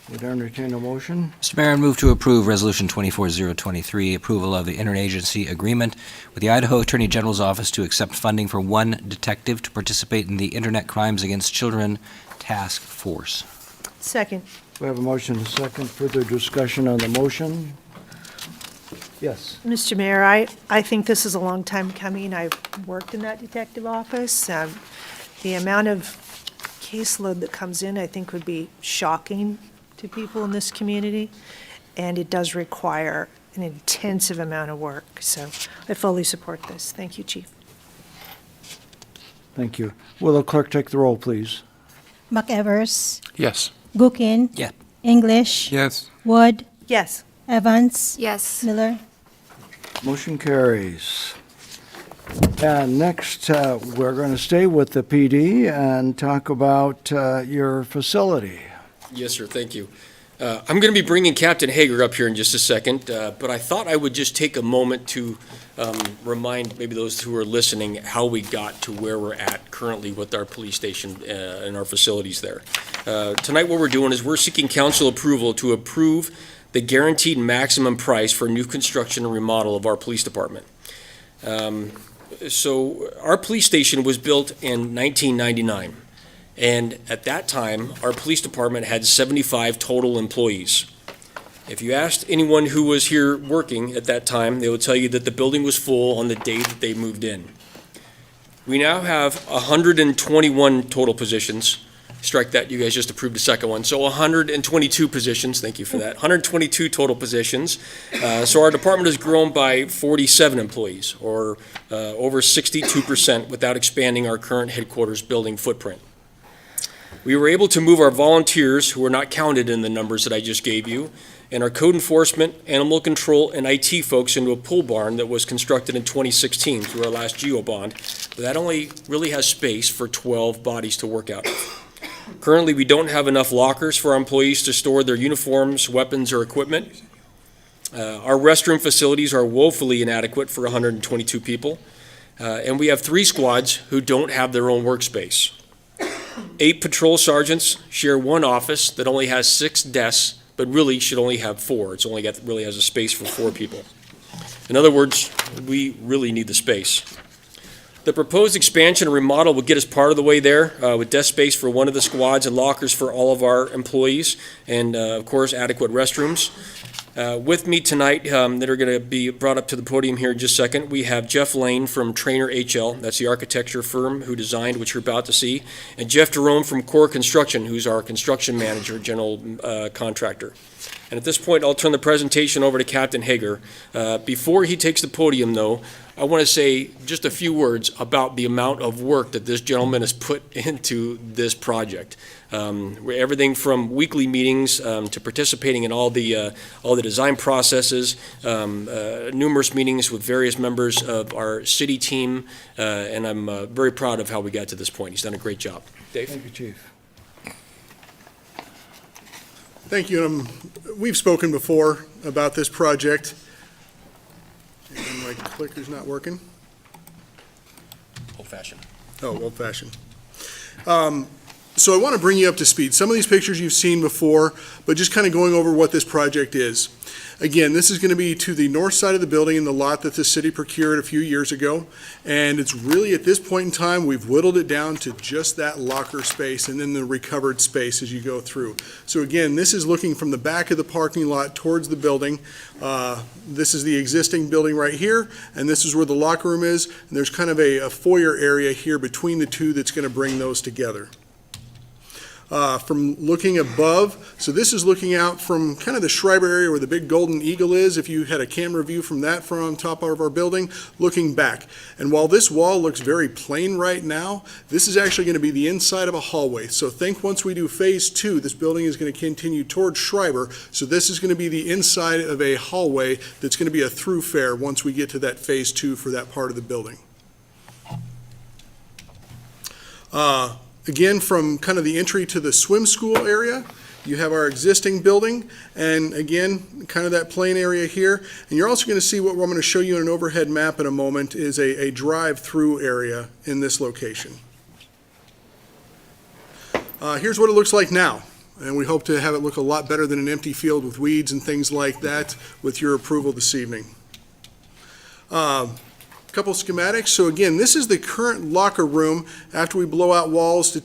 Would entertain a motion? Mr. Mayor, I move to approve Resolution 24023, approval of the interagency agreement with the Idaho Attorney General's Office to accept funding for one detective to participate in the Internet Crimes Against Children Task Force. Second. We have a motion and a second. Further discussion on the motion? Yes. Mr. Mayor, I think this is a long time coming. I've worked in that detective office. The amount of caseload that comes in, I think, would be shocking to people in this community, and it does require an intensive amount of work. So I fully support this. Thank you, Chief. Thank you. Will the clerk take the roll, please? McEvers, Yes. Gookin. Yeah. English. Yes. Wood. Yes. Evans. Yes. Miller. Motion carries. And next, we're going to stay with the PD and talk about your facility. Yes, sir, thank you. I'm going to be bringing Captain Hager up here in just a second, but I thought I would just take a moment to remind maybe those who are listening how we got to where we're at currently with our police station and our facilities there. Tonight what we're doing is we're seeking council approval to approve the guaranteed maximum price for new construction and remodel of our police department. So our police station was built in 1999. And at that time, our police department had 75 total employees. If you asked anyone who was here working at that time, they would tell you that the building was full on the day that they moved in. We now have 121 total positions. Strike that, you guys just approved the second one. So 122 positions, thank you for that. 122 total positions. So our department has grown by 47 employees, or over 62% without expanding our current headquarters building footprint. We were able to move our volunteers, who are not counted in the numbers that I just gave you, and our code enforcement, animal control, and IT folks into a pool barn that was constructed in 2016 through our last GEO bond. That only really has space for 12 bodies to work out of. Currently, we don't have enough lockers for our employees to store their uniforms, weapons, or equipment. Our restroom facilities are woefully inadequate for 122 people. And we have 3 squads who don't have their own workspace. 8 patrol sergeants share one office that only has 6 desks, but really should only have 4. It's only really has a space for 4 people. In other words, we really need the space. The proposed expansion and remodel will get us part of the way there, with desk space for one of the squads and lockers for all of our employees, and of course, adequate restrooms. With me tonight, that are going to be brought up to the podium here in just a second, we have Jeff Lane from Trainer HL, that's the architecture firm who designed what you're about to see, and Jeff Jerome from Coeur Construction, who's our construction manager, general contractor. And at this point, I'll turn the presentation over to Captain Hager. Before he takes the podium, though, I want to say just a few words about the amount of work that this gentleman has put into this project. Everything from weekly meetings to participating in all the design processes, numerous meetings with various members of our city team, and I'm very proud of how we got to this point. He's done a great job. Dave? Thank you, Chief. Thank you. We've spoken before about this project. And my clicker's not working. Old-fashioned. Oh, old-fashioned. So I want to bring you up to speed. Some of these pictures you've seen before, but just kind of going over what this project is. Again, this is going to be to the north side of the building in the lot that the city procured a few years ago. And it's really, at this point in time, we've whittled it down to just that locker space and then the recovered space as you go through. So again, this is looking from the back of the parking lot towards the building. This is the existing building right here, and this is where the locker room is. And there's kind of a foyer area here between the two that's going to bring those together. from looking above. So this is looking out from kind of the Schreiber area where the big golden eagle is. If you had a camera view from that from on top of our building, looking back. And while this wall looks very plain right now, this is actually going to be the inside of a hallway. So think once we do phase 2, this building is going to continue towards Schreiber. So this is going to be the inside of a hallway that's going to be a throughfare once we get to that phase 2 for that part of the building. Again, from kind of the entry to the swim school area, you have our existing building, and again, kind of that plain area here. And you're also going to see what I'm going to show you in an overhead map in a moment is a drive-through area in this location. Here's what it looks like now, and we hope to have it look a lot better than an empty field with weeds and things like that with your approval this evening. Couple schematics. So again, this is the current locker room after we blow out walls to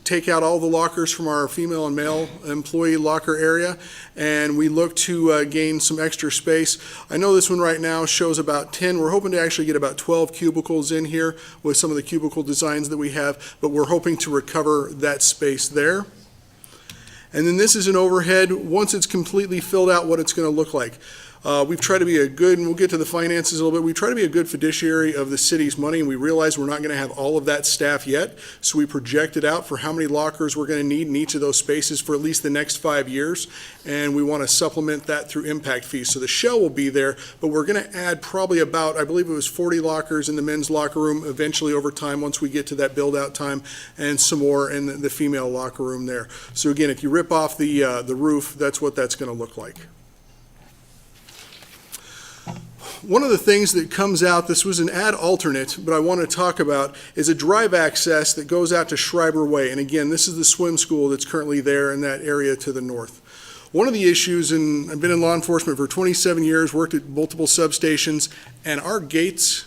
take out all the lockers from our female and male employee locker area, and we look to gain some extra space. I know this one right now shows about 10. We're hoping to actually get about 12 cubicles in here with some of the cubicle designs that we have, but we're hoping to recover that space there. And then this is an overhead, once it's completely filled out, what it's going to look like. We've tried to be a good, and we'll get to the finances a little bit, we try to be a good fiduciary of the city's money, and we realize we're not going to have all of that staff yet, so we projected out for how many lockers we're going to need in each of those spaces for at least the next 5 years, and we want to supplement that through impact fees. So the shell will be there, but we're going to add probably about, I believe it was 40 lockers in the men's locker room eventually over time once we get to that build-out time, and some more in the female locker room there. So again, if you rip off the roof, that's what that's going to look like. One of the things that comes out, this was an ad alternate, but I want to talk about, is a drive access that goes out to Schreiber Way. And again, this is the swim school that's currently there in that area to the north. One of the issues, and I've been in law enforcement for 27 years, worked at multiple substations, and our gates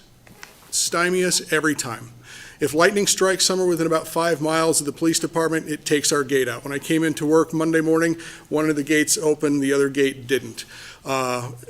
stymie us every time. If lightning strikes somewhere within about 5 miles of the police department, it takes our gate out. When I came into work Monday morning, one of the gates opened, the other gate didn't.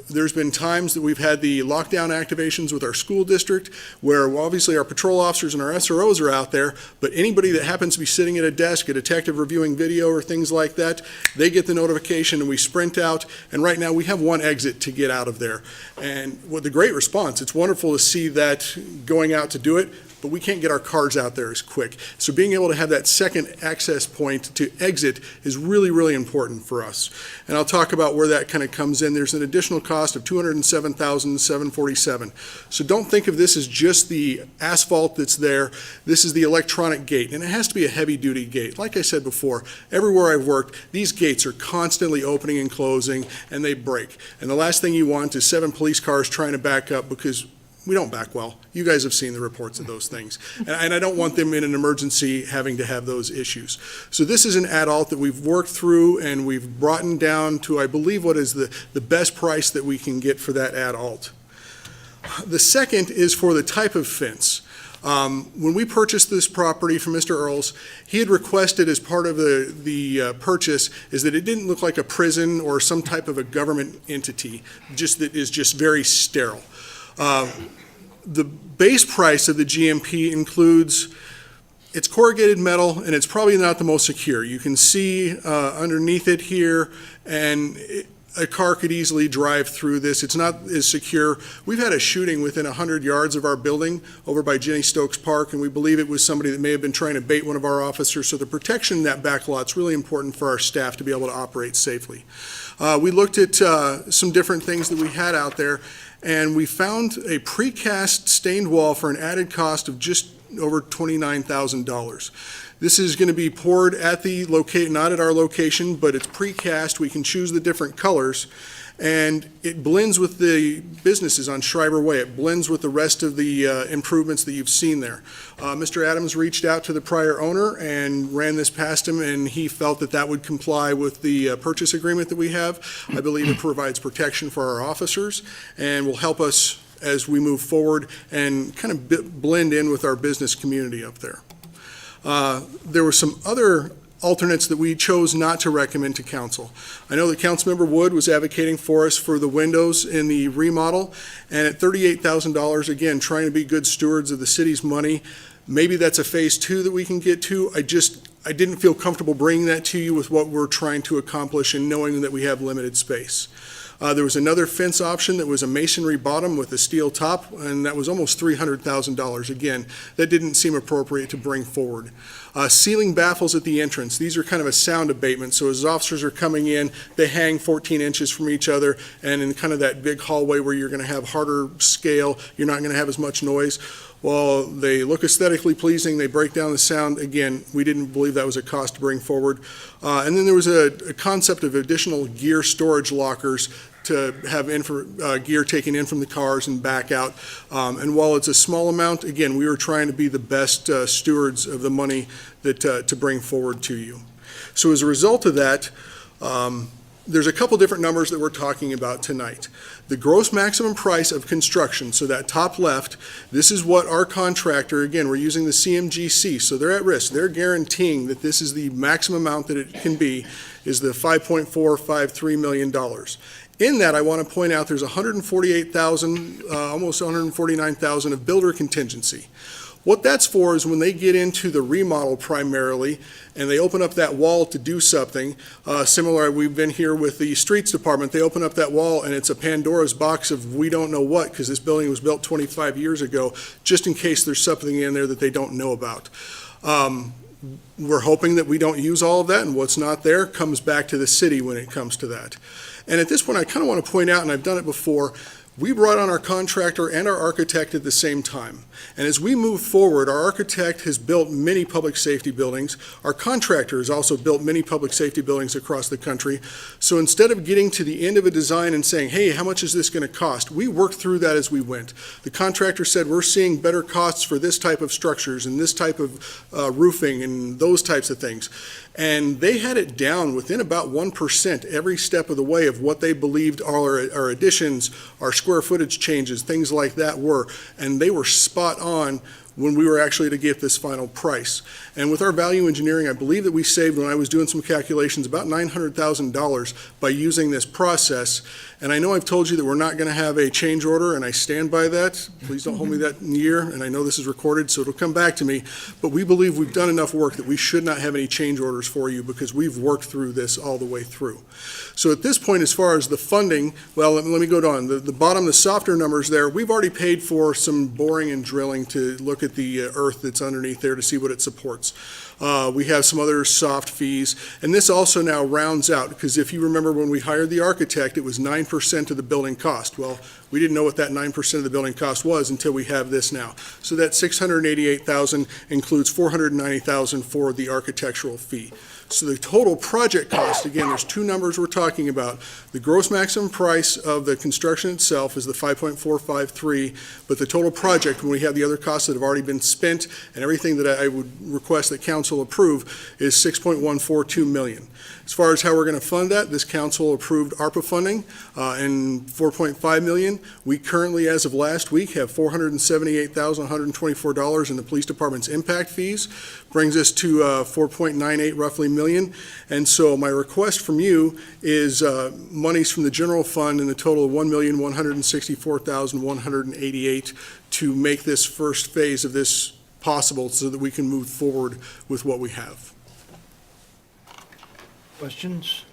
There's been times that we've had the lockdown activations with our school district where obviously our patrol officers and our SROs are out there, but anybody that happens to be sitting at a desk, a detective reviewing video or things like that, they get the notification and we sprint out, and right now we have one exit to get out of there. And with the great response, it's wonderful to see that going out to do it, but we can't get our cars out there as quick. So being able to have that second access point to exit is really, really important for us. And I'll talk about where that kind of comes in. There's an additional cost of $207,747. So don't think of this as just the asphalt that's there. This is the electronic gate, and it has to be a heavy-duty gate. Like I said before, everywhere I've worked, these gates are constantly opening and closing, and they break. And the last thing you want is 7 police cars trying to back up because we don't back well. You guys have seen the reports of those things. And I don't want them in an emergency having to have those issues. So this is an ad-alt that we've worked through and we've brought down to, I believe, what is the best price that we can get for that ad-alt. The second is for the type of fence. When we purchased this property from Mr. Earls, he had requested as part of the purchase is that it didn't look like a prison or some type of a government entity, just that is just very sterile. The base price of the GMP includes, it's corrugated metal and it's probably not the most secure. You can see underneath it here, and a car could easily drive through this. It's not as secure. We've had a shooting within 100 yards of our building over by Jenny Stokes Park, and we believe it was somebody that may have been trying to bait one of our officers. So the protection in that back lot is really important for our staff to be able to operate safely. We looked at some different things that we had out there, and we found a precast stained wall for an added cost of just over $29,000. This is going to be poured at the not at our location, but it's precast. We can choose the different colors, and it blends with the businesses on Schreiber Way. It blends with the rest of the improvements that you've seen there. Mr. Adams reached out to the prior owner and ran this past him, and he felt that that would comply with the purchase agreement that we have. I believe it provides protection for our officers and will help us as we move forward and kind of blend in with our business community up there. There were some other alternates that we chose not to recommend to council. I know that Councilmember Wood was advocating for us for the windows in the remodel, and at $38,000, again, trying to be good stewards of the city's money, maybe that's a phase 2 that we can get to. I didn't feel comfortable bringing that to you with what we're trying to accomplish and knowing that we have limited space. There was another fence option that was a masonry bottom with a steel top, and that was almost $300,000. Again, that didn't seem appropriate to bring forward. Ceiling baffles at the entrance. These are kind of a sound abatement, so as officers are coming in, they hang 14 inches from each other, and in kind of that big hallway where you're going to have harder scale, you're not going to have as much noise. While they look aesthetically pleasing, they break down the sound. Again, we didn't believe that was a cost to bring forward. And then there was a concept of additional gear storage lockers to have gear taken in from the cars and back out. And while it's a small amount, again, we were trying to be the best stewards of the money that to bring forward to you. So as a result of that, there's a couple different numbers that we're talking about tonight. The gross maximum price of construction, so that top left, this is what our contractor, again, we're using the CMGC, so they're at risk. They're guaranteeing that this is the maximum amount that it can be, is the $5.453 million. In that, I want to point out there's $148,000, almost $149,000 of builder contingency. What that's for is when they get into the remodel primarily, and they open up that wall to do something, similar, we've been here with the streets department, they open up that wall and it's a Pandora's box of we don't know what, because this building was built 25 years ago, just in case there's something in there that they don't know about. We're hoping that we don't use all of that, and what's not there comes back to the city when it comes to that. And at this point, I kind of want to point out, and I've done it before, we brought on our contractor and our architect at the same time. And as we move forward, our architect has built many public safety buildings. Our contractor has also built many public safety buildings across the country. So instead of getting to the end of a design and saying, hey, how much is this going to cost? We worked through that as we went. The contractor said, we're seeing better costs for this type of structures and this type of roofing and those types of things. And they had it down within about 1% every step of the way of what they believed our additions, our square footage changes, things like that were. And they were spot on when we were actually to get this final price. And with our value engineering, I believe that we saved, when I was doing some calculations, about $900,000 by using this process. And I know I've told you that we're not going to have a change order, and I stand by that. Please don't hold me that in the ear, and I know this is recorded, so it'll come back to me. But we believe we've done enough work that we should not have any change orders for you, because we've worked through this all the way through. So at this point, as far as the funding, well, let me go on. The bottom, the softer numbers there, we've already paid for some boring and drilling to look at the earth that's underneath there to see what it supports. We have some other soft fees, and this also now rounds out, because if you remember when we hired the architect, it was 9% of the building cost. Well, we didn't know what that 9% of the building cost was until we have this now. So that $688,000 includes $490,000 for the architectural fee. So the total project cost, again, there's two numbers we're talking about. The gross maximum price of the construction itself is the $5.453, but the total project, when we have the other costs that have already been spent and everything that I would request that council approve, is $6.142 million. As far as how we're going to fund that, this council approved ARPA funding and $4.5 million. We currently, as of last week, have $478,124 in the police department's impact fees, brings us to 4.98 roughly million. And so my request from you is monies from the general fund in the total of $1,164,188 to make this first phase of this possible so that we can move forward with what we have. Questions?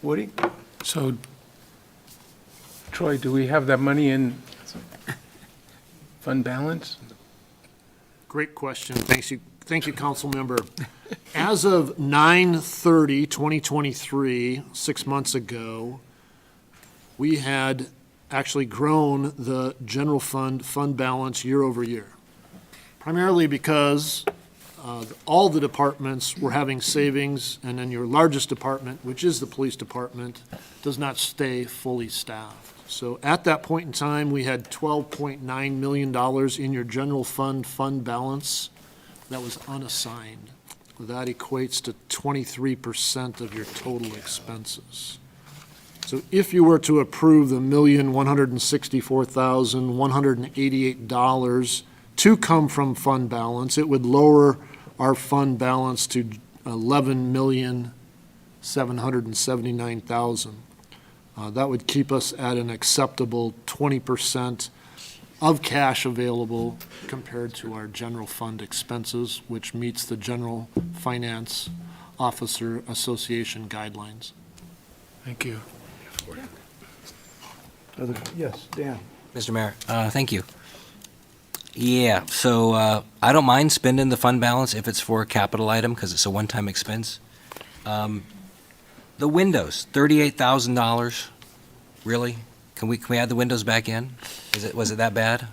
Woody? So, Troy, do we have that money in fund balance? Great question. Thank you, council member. As of 9/30/2023, 6 months ago, we had actually grown the general fund balance year over year, primarily because all the departments were having savings, and then your largest department, which is the police department, does not stay fully staffed. So at that point in time, we had $12.9 million in your general fund balance that was unassigned. That equates to 23% of your total expenses. So if you were to approve the $1,164,188 to come from fund balance, it would lower our fund balance to $11,779,000. That would keep us at an acceptable 20% of cash available compared to our general fund expenses, which meets the General Finance Officer Association guidelines. Thank you. Yes, Dan. Mr. Mayor, thank you. Yeah, so I don't mind spending the fund balance if it's for a capital item, because it's a one-time expense. The windows, $38,000, really? Can we add the windows back in? Was it that bad?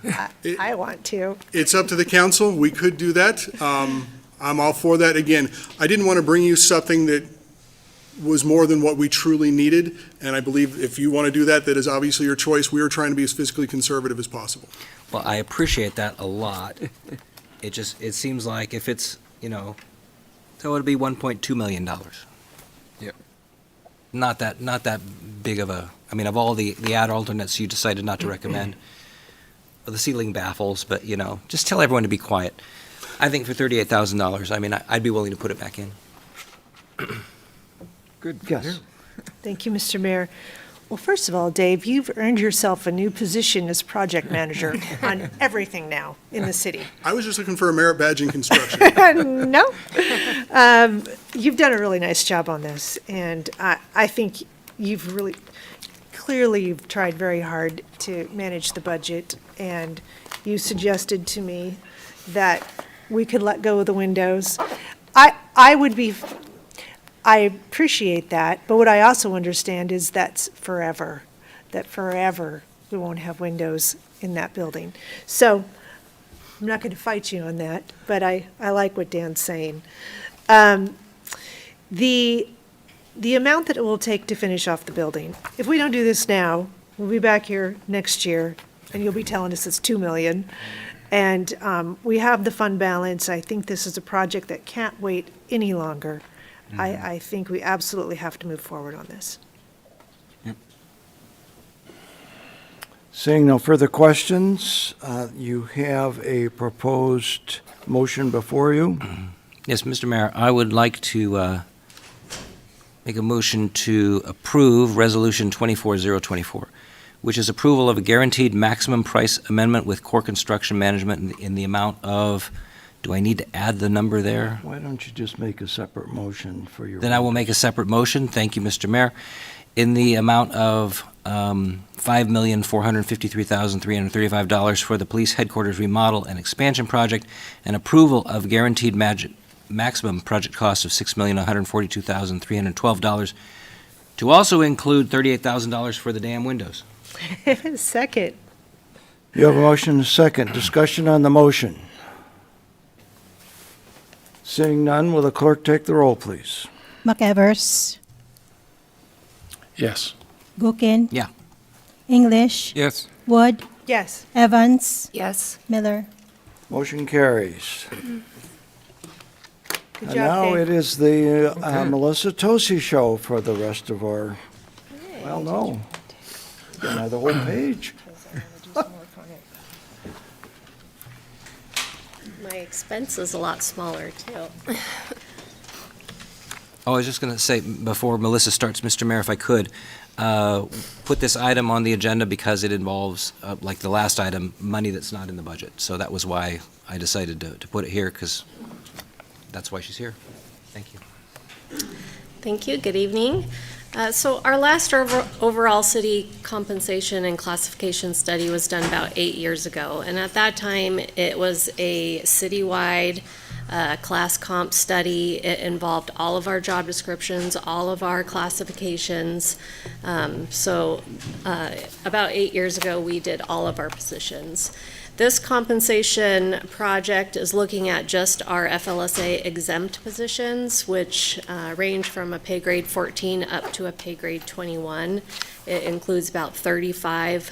I want to. It's up to the council. We could do that. I'm all for that. Again, I didn't want to bring you something that was more than what we truly needed, and I believe if you want to do that, that is obviously your choice. We are trying to be as fiscally conservative as possible. Well, I appreciate that a lot. It seems like if it's, so it'd be $1.2 million. Yep. Not that big of a, of all the ad alternates you decided not to recommend, the ceiling baffles, but, just tell everyone to be quiet. I think for $38,000, I'd be willing to put it back in. Good. Yes. Thank you, Mr. Mayor. Well, first of all, Dave, you've earned yourself a new position as project manager on everything now in the city. I was just looking for a merit badge in construction. No. You've done a really nice job on this, and I think you've tried very hard to manage the budget, and you suggested to me that we could let go of the windows. I appreciate that, but what I also understand is that forever we won't have windows in that building. So I'm not going to fight you on that, but I like what Dan's saying. The amount that it will take to finish off the building, if we don't do this now, we'll be back here next year, and you'll be telling us it's $2 million. And we have the fund balance. I think this is a project that can't wait any longer. I think we absolutely have to move forward on this. Seeing no further questions, you have a proposed motion before you. Yes, Mr. Mayor, I would like to make a motion to approve Resolution 24024, which is approval of a guaranteed maximum price amendment with Coeur Construction Management in the amount of, do I need to add the number there? Why don't you just make a separate motion for your... Then I will make a separate motion. Thank you, Mr. Mayor. In the amount of $5,453,335 for the police headquarters remodel and expansion project, and approval of guaranteed maximum project cost of $6,142,312, to also include $38,000 for the damn windows. Second. You have a motion and a second. Discussion on the motion. Seeing none, will the clerk take the roll, please? McEvers, Yes. Gookin. Yeah. English. Yes. Wood. Yes. Evans. Yes. Miller. Motion carries. Good And job, now Dave. it is the Melissa Tosi show for the rest of our, well, no. You can have the whole page. My expense is a lot smaller, too. Oh, I was just going to say, before Melissa starts, Mr. Mayor, if I could, put this item on the agenda because it involves, like the last item, money that's not in the budget. So that was why I decided to put it here, because that's why she's here. Thank you. Thank you. Good evening. So our last overall city compensation and classification study was done about 8 years ago. And at that time, it was a citywide class comp study. It involved all of our job descriptions, all of our classifications. About 8 years ago, we did all of our positions. This compensation project is looking at just our FLSA exempt positions, which range from a pay grade 14 up to a pay grade 21. It includes about 35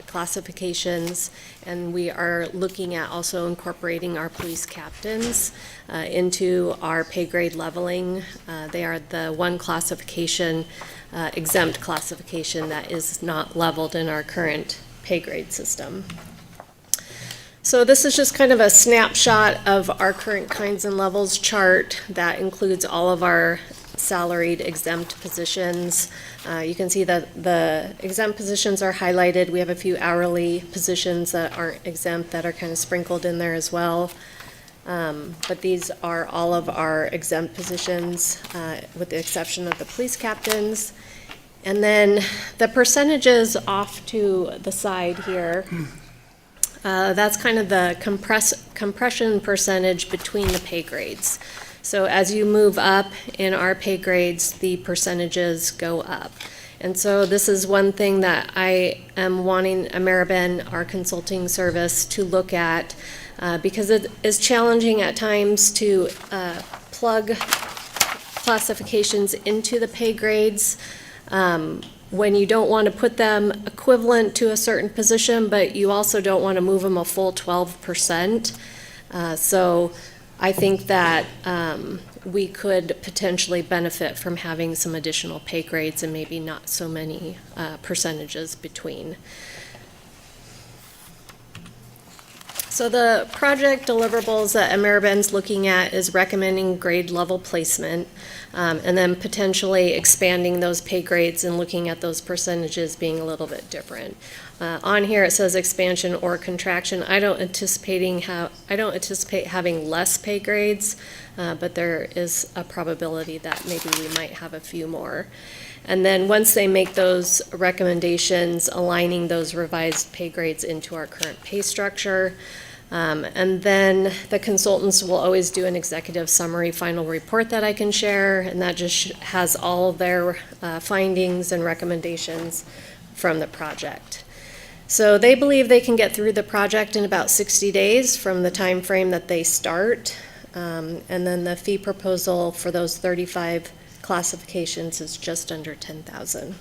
classifications, and we are looking at also incorporating our police captains into our pay grade leveling. They are the one classification, exempt classification, that is not leveled in our current pay grade system. So this is just kind of a snapshot of our current kinds and levels chart that includes all of our salaried exempt positions. You can see that the exempt positions are highlighted. We have a few hourly positions that aren't exempt that are kind of sprinkled in there as well. But these are all of our exempt positions, with the exception of the police captains. And then the percentages off to the side here, that's kind of the compression percentage between the pay grades. So as you move up in our pay grades, the percentages go up. And so this is one thing that I am wanting Ameriben, our consulting service, to look at, because it is challenging at times to plug classifications into the pay grades when you don't want to put them equivalent to a certain position, but you also don't want to move them a full 12%. So I think that we could potentially benefit from having some additional pay grades and maybe not so many percentages between. So the project deliverables that Ameriben's looking at is recommending grade level placement, and then potentially expanding those pay grades and looking at those percentages being a little bit different. On here it says expansion or contraction. I don't anticipate having less pay grades, but there is a probability that maybe we might have a few more. And then once they make those recommendations, aligning those revised pay grades into our current pay structure. And then the consultants will always do an executive summary final report that I can share, and that just has all of their findings and recommendations from the project. So they believe they can get through the project in about 60 days from the time frame that they start. And then the fee proposal for those 35 classifications is just under $10,000.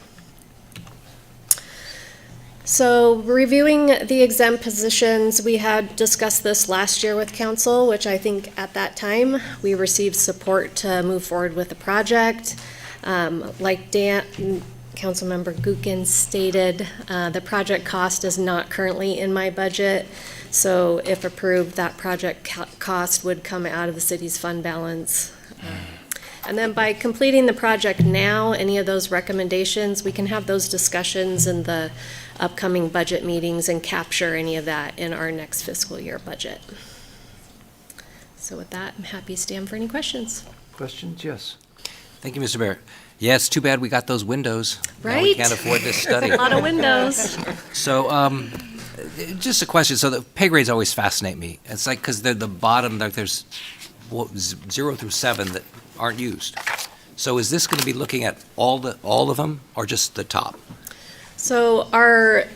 So reviewing the exempt positions, we had discussed this last year with council, which I think at that time we received support to move forward with the project. Like Councilmember Gookin stated, the project cost is not currently in my budget. So if approved, that project cost would come out of the city's fund balance. And then by completing the project now, any of those recommendations, we can have those discussions in the upcoming budget meetings and capture any of that in our next fiscal year budget. So with that, I'm happy to stand for any questions. Questions? Yes. Thank you, Mr. Barrett. Yeah, it's too bad we got those windows. Now we Right? can't afford this study. A lot of windows. So, just a question. So the pay grades always fascinate me. It's like, because they're the bottom, like there's 0 through 7 that aren't used. So is this going to be looking at all of them, or just the top? So our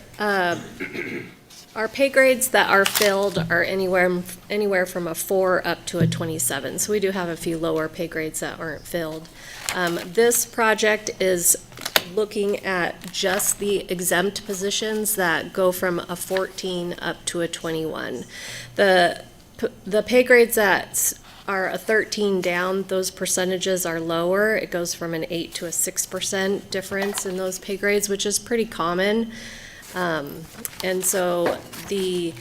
pay grades that are filled are anywhere from a 4 up to a 27. So we do have a few lower pay grades that aren't filled. This project is looking at just the exempt positions that go from a 14 up to a 21. The pay grades that are a 13 down, those percentages are lower. It goes from an 8 to a 6% difference in those pay grades, which is pretty common. And so the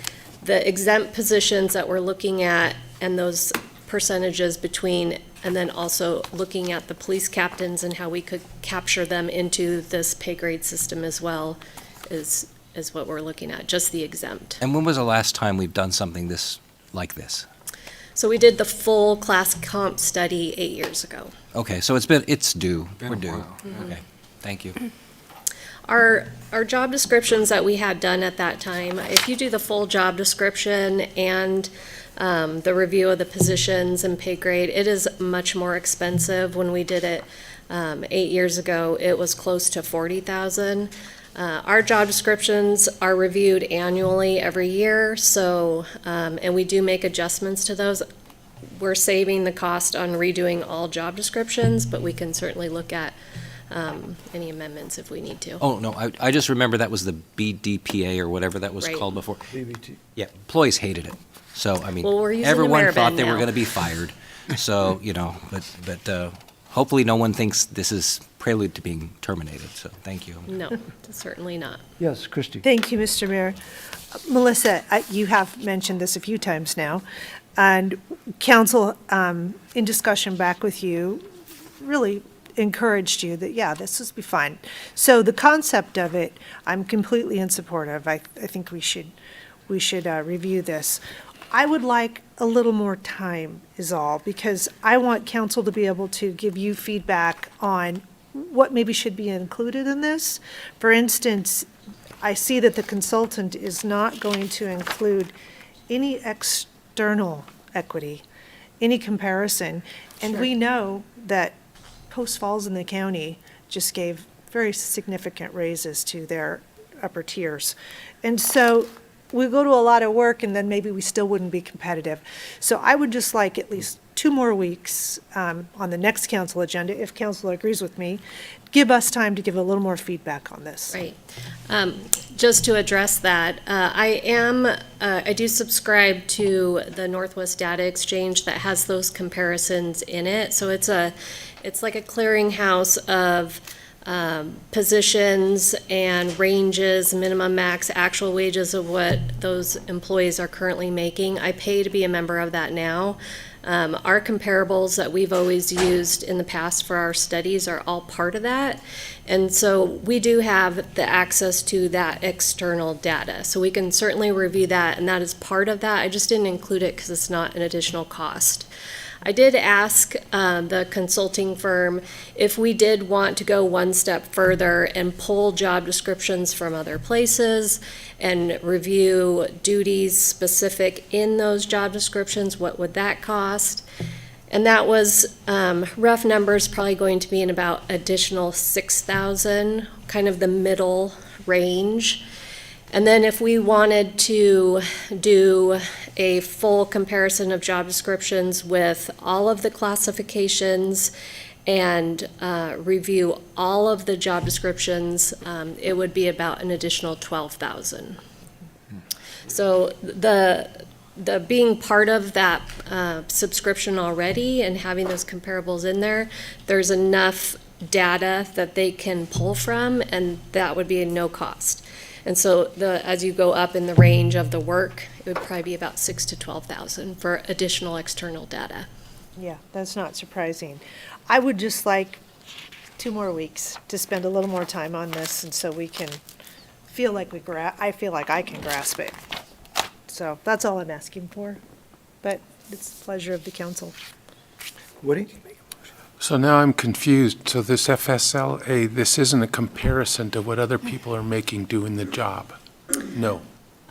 exempt positions that we're looking at and those percentages between, and then also looking at the police captains and how we could capture them into this pay grade system as well is what we're looking at, just the exempt. And when was the last time we've done something like this? So we did the full class comp study 8 years ago. Okay, so it's due. We're due. Mhm. Okay, thank you. Our job descriptions that we had done at that time, if you do the full job description and the review of the positions and pay grade, it is much more expensive. When we did it 8 years ago, it was close to $40,000. Our job descriptions are reviewed annually every year, so, and we do make adjustments to those. We're saving the cost on redoing all job descriptions, but we can certainly look at any amendments if we need to. Oh, no, I just remember that was the BDPA or whatever that was Right. called before. BBT. Yeah, employees hated it. So, I mean, Well, we're using everyone Ameriben thought they were now. going to be fired. So, but hopefully no one thinks this is prelude to being terminated, so thank you. No, certainly not. Yes, Christie. Thank you, Mr. Mayor. Melissa, you have mentioned this a few times now, and council, in discussion back with you, really encouraged you that, yeah, this will be fine. So the concept of it, I'm completely in support of. I think we should review this. I would like a little more time is all, because I want council to be able to give you feedback on what maybe should be included in this. For instance, I see that the consultant is not going to include any external equity, any comparison. And we know that Post Falls in the county just gave very significant raises to their upper tiers. And so we go to a lot of work and then maybe we still wouldn't be competitive. So I would just like at least 2 more weeks on the next council agenda, if council agrees with me, give us time to give a little more feedback on this. Right. Just to address that, I do subscribe to the Northwest Data Exchange that has those comparisons in it. So it's like a clearinghouse of positions and ranges, minimum, max, actual wages of what those employees are currently making. I pay to be a member of that now. Our comparables that we've always used in the past for our studies are all part of that. And so we do have the access to that external data. So we can certainly review that, and that is part of that. I just didn't include it because it's not an additional cost. I did ask the consulting firm if we did want to go one step further and pull job descriptions from other places and review duties specific in those job descriptions, what would that cost? And that was rough numbers, probably going to be in about additional $6,000, kind of the middle range. And then if we wanted to do a full comparison of job descriptions with all of the classifications and review all of the job descriptions, it would be about an additional $12,000. So the being part of that subscription already and having those comparables in there, there's enough data that they can pull from, and that would be at no cost. And so as you go up in the range of the work, it would probably be about $6,000 to $12,000 for additional external data. Yeah, that's not surprising. I would just like 2 more weeks to spend a little more time on this, and so we can feel like I feel like I can grasp it. So that's all I'm asking for, but it's the pleasure of the council. Woody? So now I'm confused. So this FSLA, this isn't a comparison to what other people are making doing the job? No.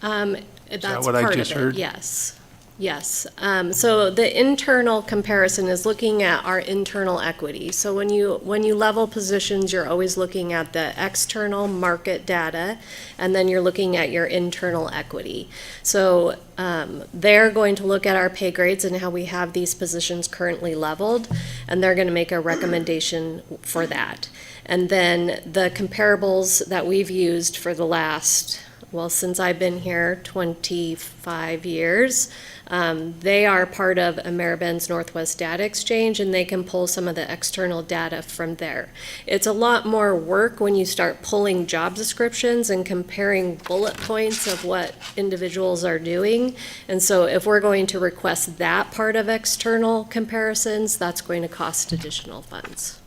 That's what I part just of it, heard? yes. Yes. So the internal comparison is looking at our internal equity. So when you level positions, you're always looking at the external market data, and then you're looking at your internal equity. So they're going to look at our pay grades and how we have these positions currently leveled, and they're going to make a recommendation for that. And then the comparables that we've used for the last, well, since I've been here, 25 years, they are part of Ameriben's Northwest Data Exchange, and they can pull some of the external data from there. It's a lot more work when you start pulling job descriptions and comparing bullet points of what individuals are doing. And so if we're going to request that part of external comparisons, that's going to cost additional funds.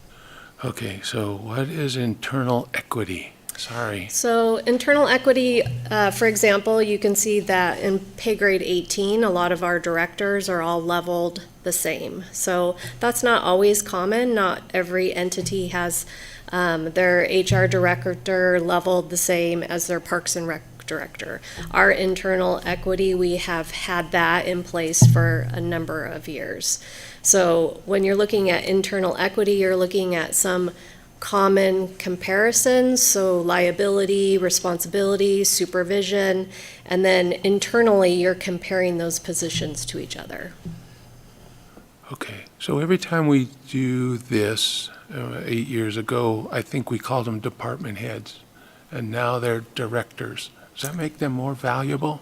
Okay, so what is internal equity? Sorry. So internal equity, for example, you can see that in pay grade 18, a lot of our directors are all leveled the same. So that's not always common. Not every entity has their HR director leveled the same as their Parks and Rec director. Our internal equity, we have had that in place for a number of years. So when you're looking at internal equity, you're looking at some common comparisons, so liability, responsibility, supervision, and then internally you're comparing those positions to each other. Okay, so every time we do this, 8 years ago, I think we called them department heads, and now they're directors. Does that make them more valuable?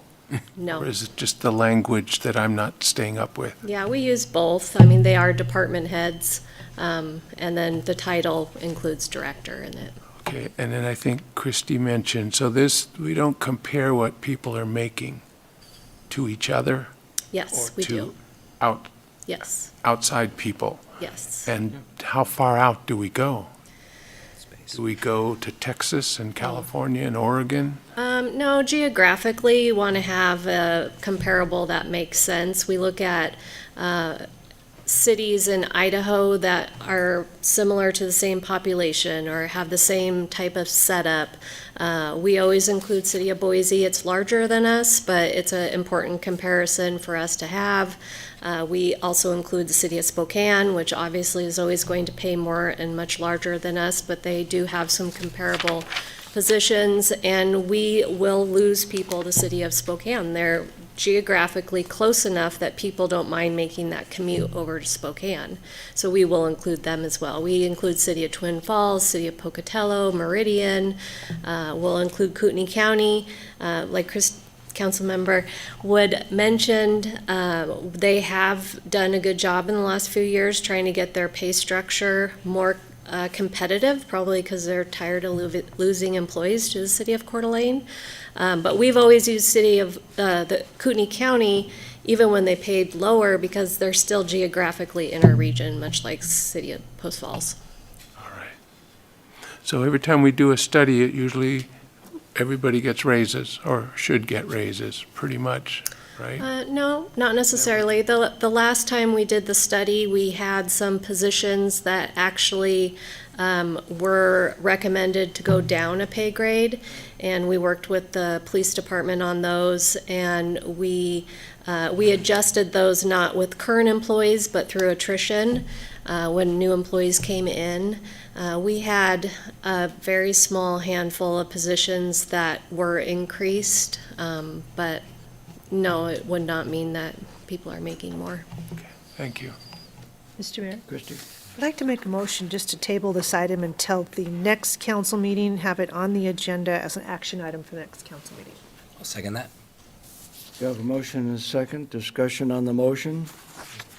No. Or is it just the language that I'm not staying up with? Yeah, we use both. I mean, they are department heads, and then the title includes director in it. Okay, and then I think Christy mentioned, so this, we don't compare what people are making to each other? Yes, or we to do. Out, Yes. outside people? Yes. And how far out do we go? Do we go to Texas and California and Oregon? No, geographically, you want to have a comparable that makes sense. We look at cities in Idaho that are similar to the same population or have the same type of setup. We always include City of Boise. It's larger than us, but it's an important comparison for us to have. We also include the City of Spokane, which obviously is always going to pay more and much larger than us, but they do have some comparable positions, and we will lose people to City of Spokane. They're geographically close enough that people don't mind making that commute over to Spokane. So we will include them as well. We include City of Twin Falls, City of Pocatello, Meridian. We'll include Kootenai County, like Councilmember Wood mentioned. They have done a good job in the last few years trying to get their pay structure more competitive, probably because they're tired of losing employees to the City of Coeur d'Alene. But we've always used City of the Kootenai County, even when they paid lower, because they're still geographically in our region, much like City of Post Falls. So every time we do a study, it usually, everybody gets raises, or should get raises, pretty much, right? No, not necessarily. The last time we did the study, we had some positions that actually were recommended to go down a pay grade, and we worked with the police department on those, and we adjusted those not with current employees, but through attrition when new employees came in. We had a very small handful of positions that were increased, but no, it would not mean that people are making more. Thank you. Mr. Mayor? Christie? I'd like to make a motion just to table this item until the next council meeting, have it on the agenda as an action item for the next council meeting. I'll second that. You have a motion and a second. Discussion on the motion?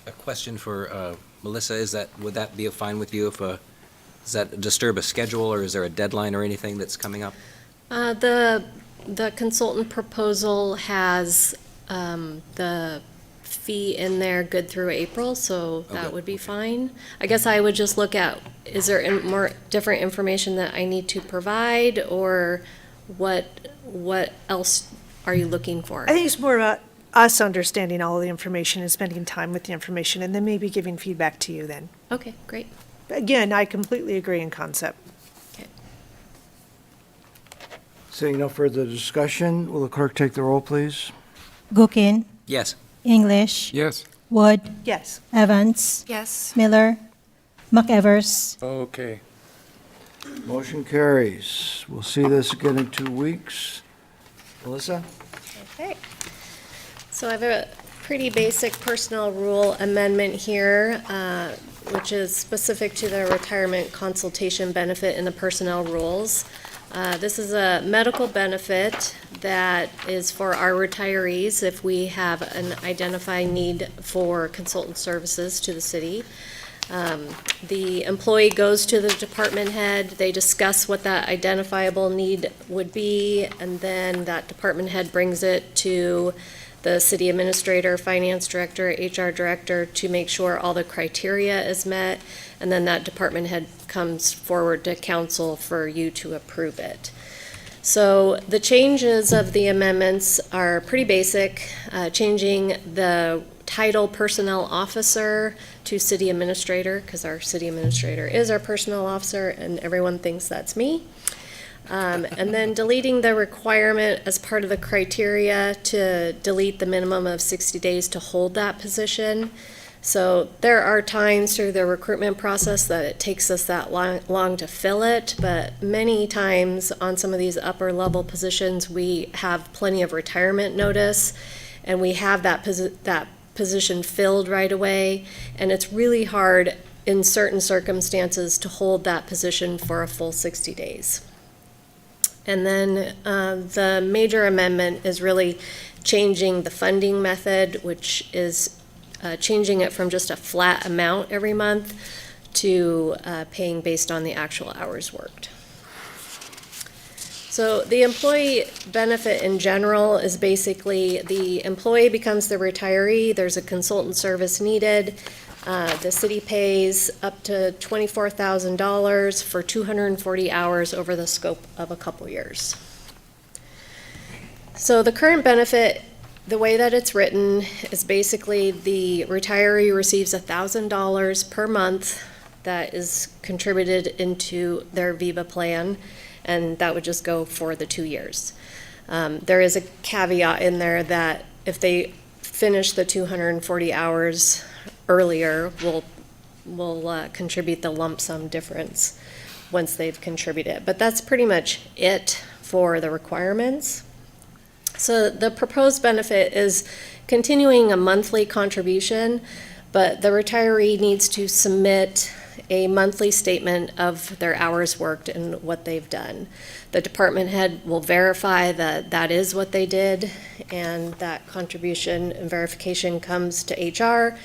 A question for Melissa, would that be fine with you if, does that disturb a schedule, or is there a deadline or anything that's coming up? The consultant proposal has the fee in there good through April, so that would be fine. I guess I would just look at, is there more different information that I need to provide, or what else are you looking for? I think it's more about us understanding all of the information and spending time with the information, and then maybe giving feedback to you then. Okay, great. Again, I completely agree in concept. Seeing no further discussion, will the clerk take the roll, please? Gookin, Yes. English, Yes. Wood, Yes. Evans, Yes. Miller, McEvers. Okay. Motion carries. We'll see this again in 2 weeks. Melissa? Okay. So I have a pretty basic personnel rule amendment here, which is specific to the retirement consultation benefit in the personnel rules. This is a medical benefit that is for our retirees if we have an identified need for consultant services to the city. The employee goes to the department head, they discuss what that identifiable need would be, and then that department head brings it to the city administrator, finance director, HR director to make sure all the criteria is met, and then that department head comes forward to council for you to approve it. So the changes of the amendments are pretty basic, changing the title personnel officer to city administrator, because our city administrator is our personnel officer and everyone thinks that's me. And then deleting the requirement as part of the criteria to delete the minimum of 60 days to hold that position. So there are times through the recruitment process that it takes us that long to fill it, but many times on some of these upper level positions, we have plenty of retirement notice, and we have that position filled right away, and it's really hard in certain circumstances to hold that position for a full 60 days. And then the major amendment is really changing the funding method, which is changing it from just a flat amount every month to paying based on the actual hours worked. So the employee benefit in general is basically the employee becomes the retiree, there's a consultant service needed, The city pays up to $24,000 for 240 hours over the scope of a couple years. So the current benefit, the way that it's written, is basically the retiree receives $1,000 per month that is contributed into their VIVA plan, and that would just go for the 2 years. There is a caveat in there that if they finish the 240 hours earlier, we'll contribute the lump sum difference once they've contributed. But that's pretty much it for the requirements. So the proposed benefit is continuing a monthly contribution, but the retiree needs to submit a monthly statement of their hours worked and what they've done. The department head will verify that that is what they did, and that contribution and verification comes to HR,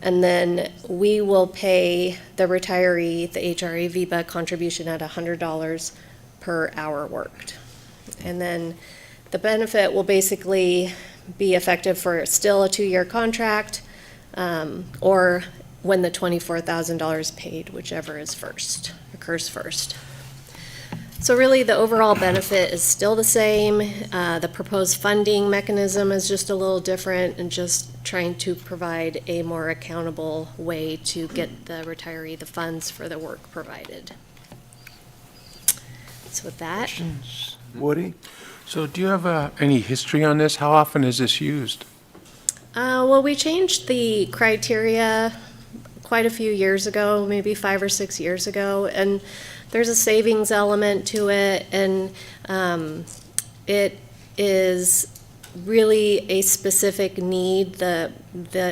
and then we will pay the retiree the HRA VIBA contribution at $100 per hour worked. And then the benefit will basically be effective for still a 2-year contract, or when the $24,000 is paid, whichever is first, occurs first. So really, the overall benefit is still the same. The proposed funding mechanism is just a little different, and just trying to provide a more accountable way to get the retiree the funds for the work provided. So with that. Questions? Woody? So do you have any history on this? How often is this used? Well, we changed the criteria quite a few years ago, maybe 5 or 6 years ago, and there's a savings element to it, and it is really a specific need. The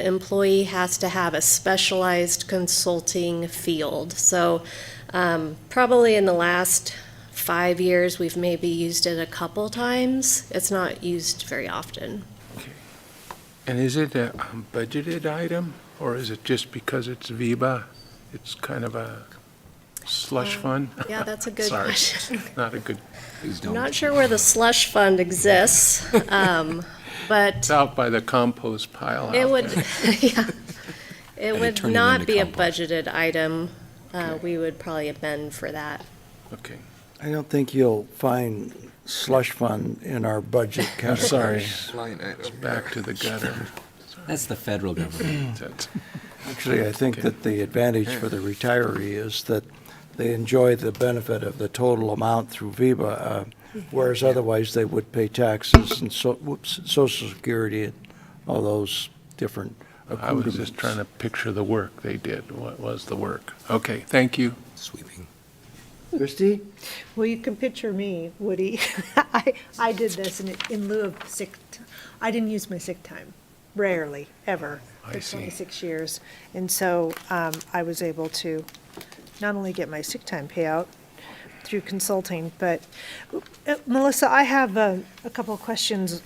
employee has to have a specialized consulting field. So probably in the last 5 years, we've maybe used it a couple times. It's not used very often. And is it a budgeted item, or is it just because it's VIBA? It's kind of a slush fund? Yeah, that's a good Sorry, question. not a good. I'm not sure where the slush fund exists, but It's out by the compost pile. it out would, there. yeah, it would turn it not into be a compost. budgeted item. We would probably amend for that. Okay. I don't think you'll find slush fund in our budget I'm sorry. categories. Back to the gutter. That's the federal government. That's- Actually, I think that the advantage for the retiree is that they enjoy the benefit of the total amount through VIBA, whereas otherwise they would pay taxes and Social Security and all those different I was just trying to picture the work they did. What was the work? Okay, thank you. Sweeping. Christie? Well, you can picture me, Woody. I did this in lieu of sick, I didn't use my sick time, rarely, ever, I for see. 26 years. And so I was able to not only get my sick time payout through consulting, but Melissa, I have a couple of questions.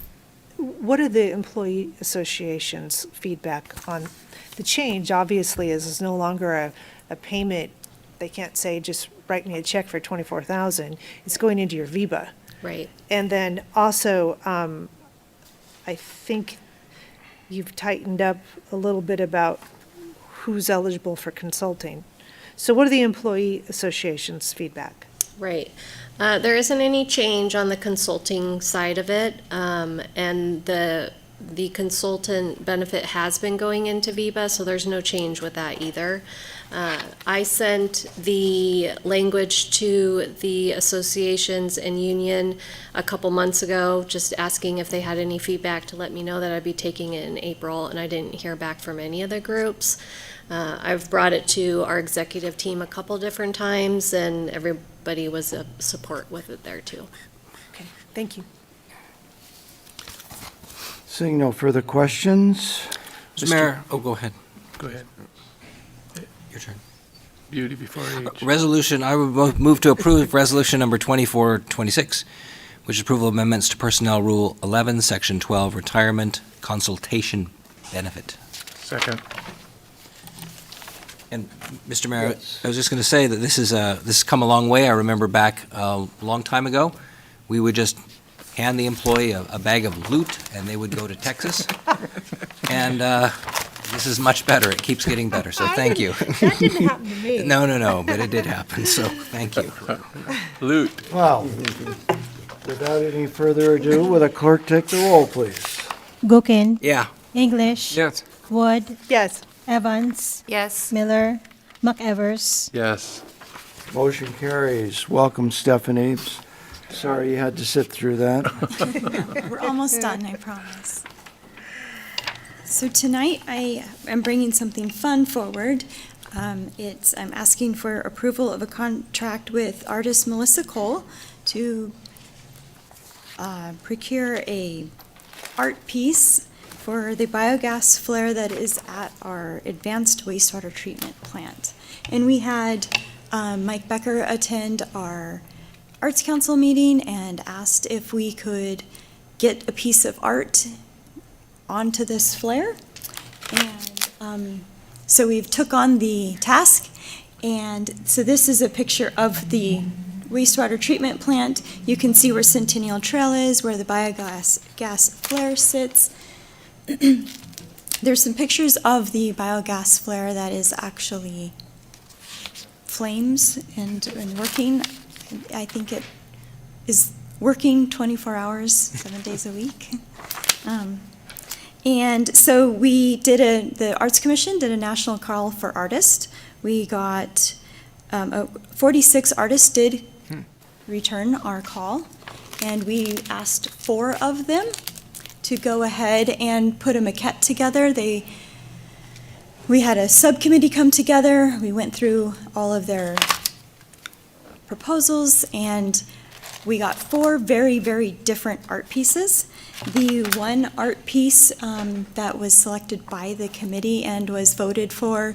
What are the employee association's feedback on the change? Obviously, is it's no longer a payment. They can't say, just write me a check for $24,000. It's going into your VIBA. Right. And then also, I think you've tightened up a little bit about who's eligible for consulting. So what are the employee association's feedback? Right. There isn't any change on the consulting side of it, and the consultant benefit has been going into VIBA, so there's no change with that either. I sent the language to the associations and union a couple months ago, just asking if they had any feedback to let me know that I'd be taking it in April, and I didn't hear back from any of the groups. I've brought it to our executive team a couple different times, and everybody was a support with it there too. Okay, thank you. Seeing no further questions? Mr. Mayor, oh, go ahead. Go ahead. Your turn. Beauty before age. Resolution, I would move to approve resolution number 2426, which is approval of amendments to Personnel Rule 11, Section 12, Retirement Consultation Benefit. Second. And, Mr. Mayor, Yes. I was just going to say that this has come a long way. I remember back a long time ago, we would just hand the employee a bag of loot, and they would go to Texas. And This is much better. It keeps getting better, so thank you. That didn't happen to me. No, but it did happen, so thank you. Loot. Well, without any further ado, will the clerk take the roll, please? Gookin. Yeah. English. Yes. Wood. Yes. Evans. Yes. Miller. McEvers. Yes. Motion carries. Welcome, Stephanie. Sorry you had to sit through that. We're almost done, I promise. So tonight, I am bringing something fun forward. I'm asking for approval of a contract with artist Melissa Cole to procure a art piece for the biogas flare that is at our advanced wastewater treatment plant. And we had Mike Becker attend our Arts Council meeting and asked if we could get a piece of art onto this flare. And so we've took on the task. And so this is a picture of the wastewater treatment plant. You can see where Centennial Trail is, where the biogas flare sits. There's some pictures of the biogas flare that is actually flames and working. I think it is working 24 hours, 7 days a week. And so the Arts Commission did a national call for artists. We got 46 artists did return our call, and we asked 4 of them to go ahead and put a maquette together. We had a subcommittee come together. We went through all of their proposals, and we got 4 very, very different art pieces. The one art piece that was selected by the committee and was voted for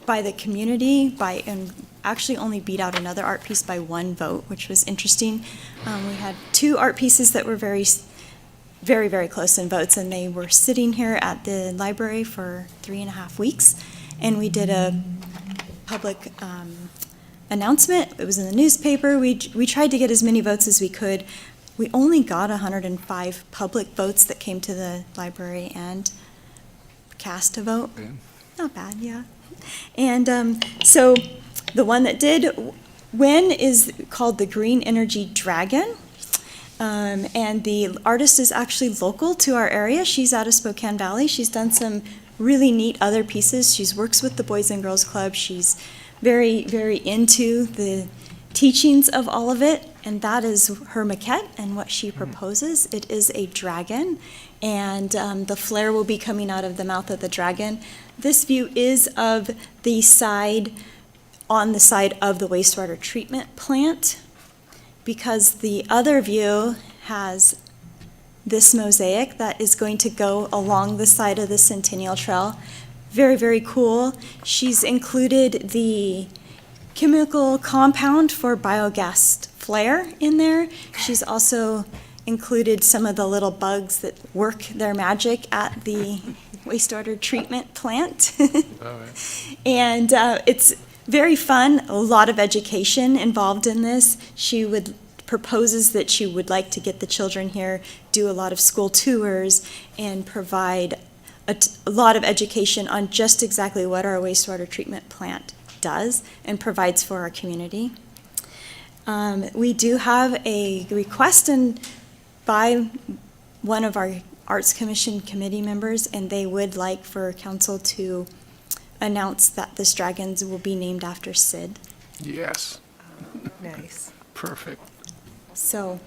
by the community and actually only beat out another art piece by 1 vote, which was interesting. We had 2 art pieces that were very, very, very close in votes, and they were sitting here at the library for 3.5 weeks. And we did a public announcement. It was in the newspaper. We tried to get as many votes as we could. We only got 105 public votes that came to the library and cast a vote. Not bad, yeah. And so the one that did win is called the Green Energy Dragon. And the artist is actually local to our area. She's out of Spokane Valley. She's done some really neat other pieces. She works with the Boys and Girls Club. She's very, very into the teachings of all of it, and that is her maquette and what she proposes. It is a dragon, and the flare will be coming out of the mouth of the dragon. This view is of the side, on the side of the wastewater treatment plant, because the other view has this mosaic that is going to go along the side of the Centennial Trail. Very, very cool. She's included the chemical compound for biogas flare in there. She's also included some of the little bugs that work their magic at the wastewater treatment plant. And it's very fun, a lot of education involved in this. She proposes that she would like to get the children here, do a lot of school tours, and provide a lot of education on just exactly what our wastewater treatment plant does and provides for our community. We do have a request by one of our Arts Commission committee members, and they would like for council to announce that this dragons will be named after Sid. Yes. Nice. Perfect. So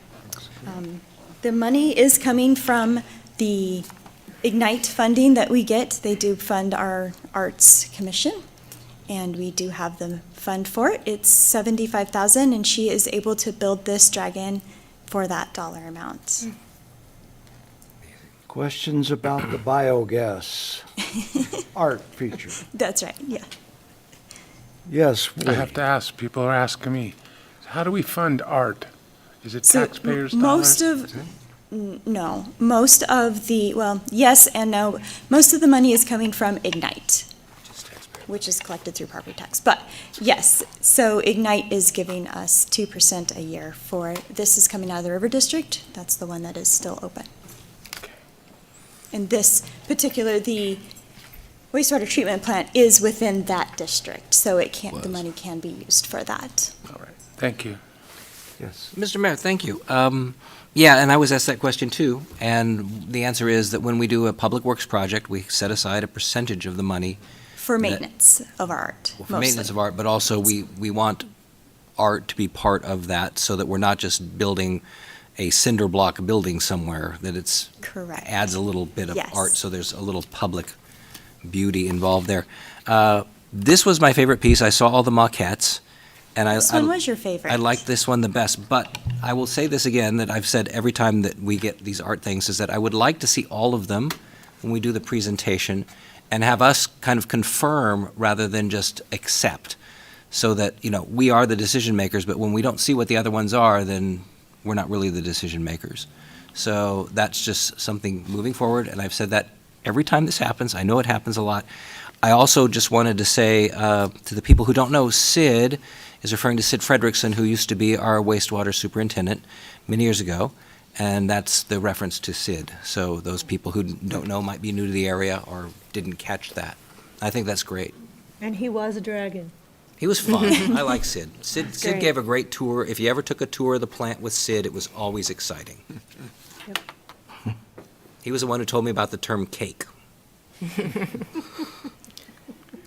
the money is coming from the Ignite funding that we get. They do fund our Arts Commission, and we do have the fund for it. It's $75,000, and she is able to build this dragon for that dollar amount. Questions about the biogas art feature? That's right, yeah. Yes. I have to ask, people are asking me, how do we fund art? Is it So taxpayers' most dollars? No, most of the, well, yes and no. Most of the money is coming from Ignite, which is collected through property tax. But yes, so Ignite is giving us 2% a year for, this is coming out of the River District. That's the one that is still open. And this particular, the wastewater treatment plant is within that district, so it can, the money can be used for that. Thank you. Yes. Mr. Mayor, thank you. Yeah, and I was asked that question too, and the answer is that when we do a public works project, we set aside a percentage of the money For That- maintenance of art, for maintenance of art, but also we want art to be part of that so that we're not just building a cinder block building somewhere, that it's Correct. adds a little bit of Yes. art, so there's a little public beauty involved there. This was my favorite piece. I saw all the maquettes, and This one was your favorite. I like this one the best, but I will say this again, that I've said every time that we get these art things, is that I would like to see all of them when we do the presentation, and have us kind of confirm rather than just accept, so that, we are the decision makers, but when we don't see what the other ones are, then we're not really the decision makers. So that's just something moving forward, and I've said that every time this happens. I know it happens a lot. I also just wanted to say to the people who don't know, Sid is referring to Sid Frederickson, who used to be our wastewater superintendent many years ago, and that's the reference to Sid. So those people who don't know might be new to the area or didn't catch that. I think that's great. And he was a dragon. He was fun. I like Sid. Sid Great. gave a great tour. If you ever took a tour of the plant with Sid, it was always exciting. Yep. He was the one who told me about the term cake.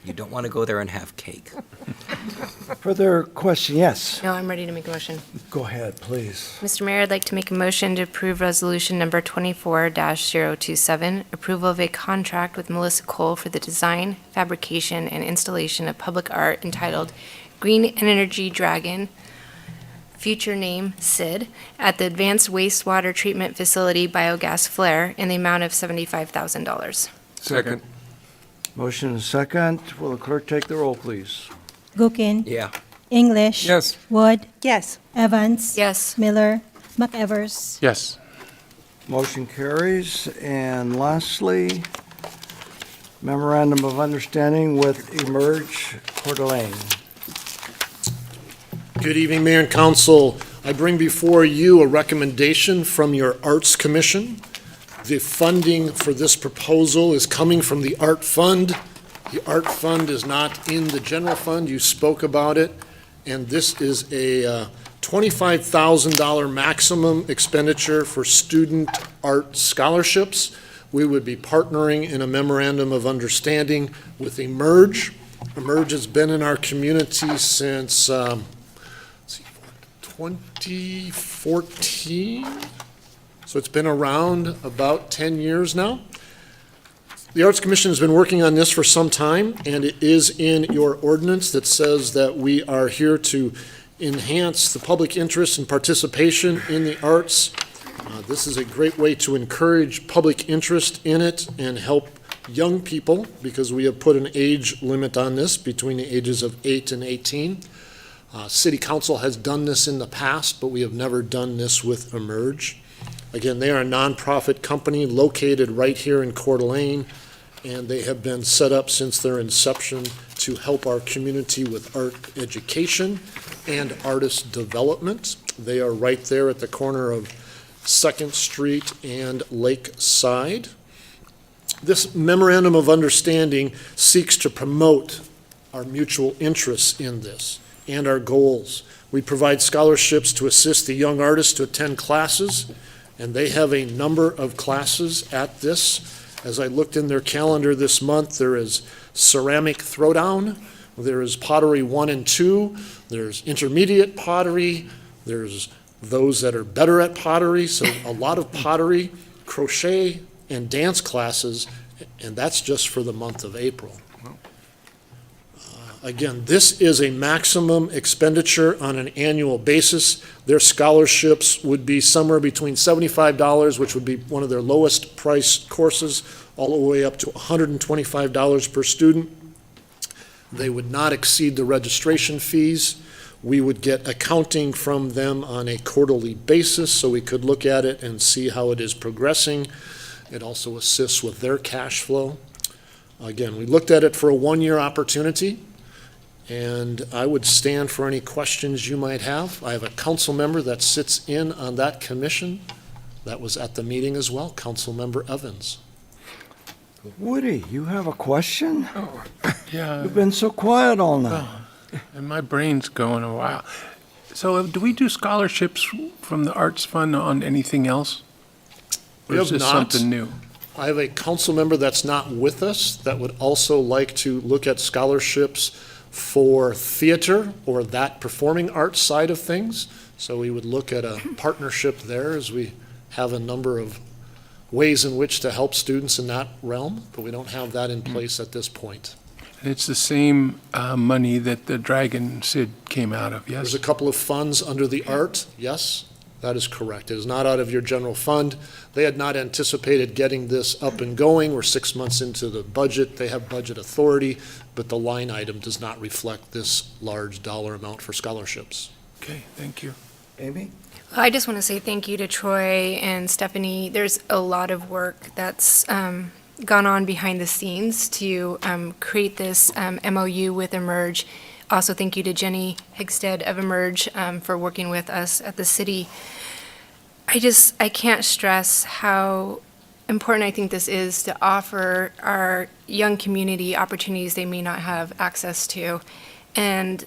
You don't want to go there and have cake. Further question? Yes. No, I'm ready to make a motion. Go ahead, please. Mr. Mayor, I'd like to make a motion to approve resolution number 24-027, approval of a contract with Melissa Cole for the design, fabrication, and installation of public art entitled Green Energy Dragon, future name SID, at the Advanced Wastewater Treatment Facility Biogas Flare in the amount of $75,000. Second. Motion and second. Will the clerk take the roll, please? Gookin. Yeah. English. Yes. Wood. Yes. Evans. Yes. Miller. McEvers. Yes. Motion carries. And lastly, memorandum of understanding with Emerge Coeur d'Alene. Good evening, Mayor and Council. I bring before you a recommendation from your Arts Commission. The funding for this proposal is coming from the Art Fund. The Art Fund is not in the general fund. You spoke about it. And this is a $25,000 maximum expenditure for student art scholarships. We would be partnering in a memorandum of understanding with Emerge. Emerge has been in our community since 2014. So it's been around about 10 years now. The Arts Commission has been working on this for some time, and it is in your ordinance that says that we are here to enhance the public interest and participation in the arts. This is a great way to encourage public interest in it and help young people, because we have put an age limit on this between the ages of 8 and 18. City Council has done this in the past, but we have never done this with Emerge. Again, they are a nonprofit company located right here in Coeur d'Alene, and they have been set up since their inception to help our community with art education and artist development. They are right there at the corner of 2nd Street and Lakeside. This memorandum of understanding seeks to promote our mutual interests in this and our goals. We provide scholarships to assist the young artists to attend classes, and they have a number of classes at this. As I looked in their calendar this month, there is ceramic throwdown, there is pottery 1 and 2, there's intermediate pottery, there's those that are better at pottery, so a lot of pottery, crochet, and dance classes, and that's just for the month of April. Again, this is a maximum expenditure on an annual basis. Their scholarships would be somewhere between $75, which would be one of their lowest price courses, all the way up to $125 per student. They would not exceed the registration fees. We would get accounting from them on a quarterly basis, so we could look at it and see how it is progressing. It also assists with their cash flow. Again, we looked at it for a 1-year opportunity, and I would stand for any questions you might have. I have a council member that sits in on that commission that was at the meeting as well, Council Member Evans. Woody, you have a question? Yeah. You've been so quiet all night. And my brain's going a while. So do we do scholarships from the Arts Fund on anything else? We Or is have this not. something new? I have a council member that's not with us that would also like to look at scholarships for theater or that performing arts side of things. So we would look at a partnership there, as we have a number of ways in which to help students in that realm, but we don't have that in place at this point. And it's the same money that the Dragon Sid came out of, yes? There's a couple of funds under the art, yes, that is correct. It is not out of your general fund. They had not anticipated getting this up and going. We're 6 months into the budget. They have budget authority, but the line item does not reflect this large dollar amount for scholarships. Okay, thank you. Amy? I just want to say thank you to Troy and Stephanie. There's a lot of work that's gone on behind the scenes to create this MOU with Emerge. Also, thank you to Jenny Higstead of Emerge for working with us at the city. I can't stress how important I think this is to offer our young community opportunities they may not have access to. And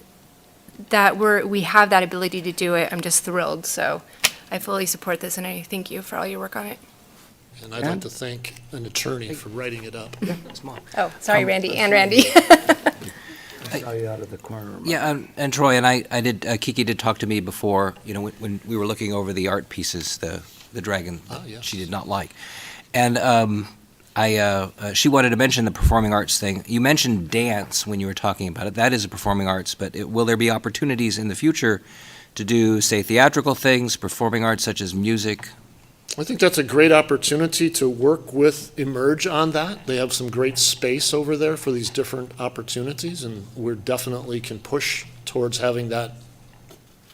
that we have that ability to do it, I'm just thrilled. So I fully support this, and I thank you for all your work on it. And I'd like to thank an attorney for writing it up. Oh, sorry, Randy, and Randy. I saw you out of the corner of my Yeah, and Troy, and I did, Kiki did talk to me before, when we were looking over the art pieces, the dragon that yes. she did not like. And she wanted to mention the performing arts thing. You mentioned dance when you were talking about it. That is a performing arts, but will there be opportunities in the future to do, say, theatrical things, performing arts such as music? I think that's a great opportunity to work with Emerge on that. They have some great space over there for these different opportunities, and we definitely can push towards having that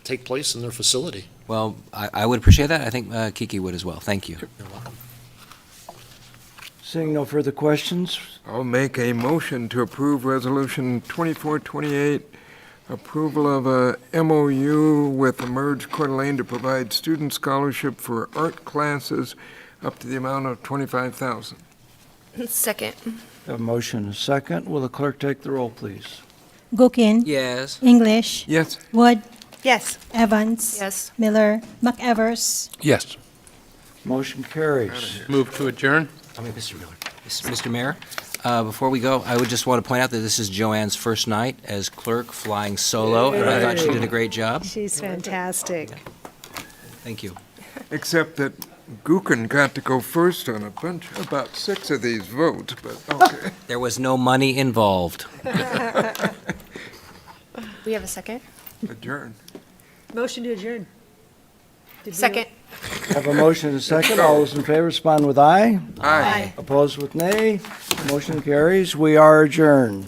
take place in their facility. Well, I would appreciate that. I think Kiki would as well. Thank you. You're welcome. Seeing no further questions, I'll make a motion to approve Resolution 2428, approval of a MOU with Emerge Coeur d'Alene to provide student scholarship for art classes up to the amount of $25,000. Second. a motion, a second. Will the clerk take the roll, please? Gookin. Yes. English. Yes. Wood. Yes. Evans. Yes. Miller. McEvers. Yes. Motion carries. Move to adjourn? Mr. Miller. Mr. Mayor, before we go, I would just want to point out that this is Joanne's first night as clerk flying solo, and I thought she did a great job. She's fantastic. Thank you. Except that Gookin got to go first on about 6 of these votes, but okay. There was no money involved. We have a second? Adjourn. Motion to adjourn. Second. Have a motion, and a second. All those in favor respond with aye. Aye. Opposed with nay. Motion carries. We are adjourned.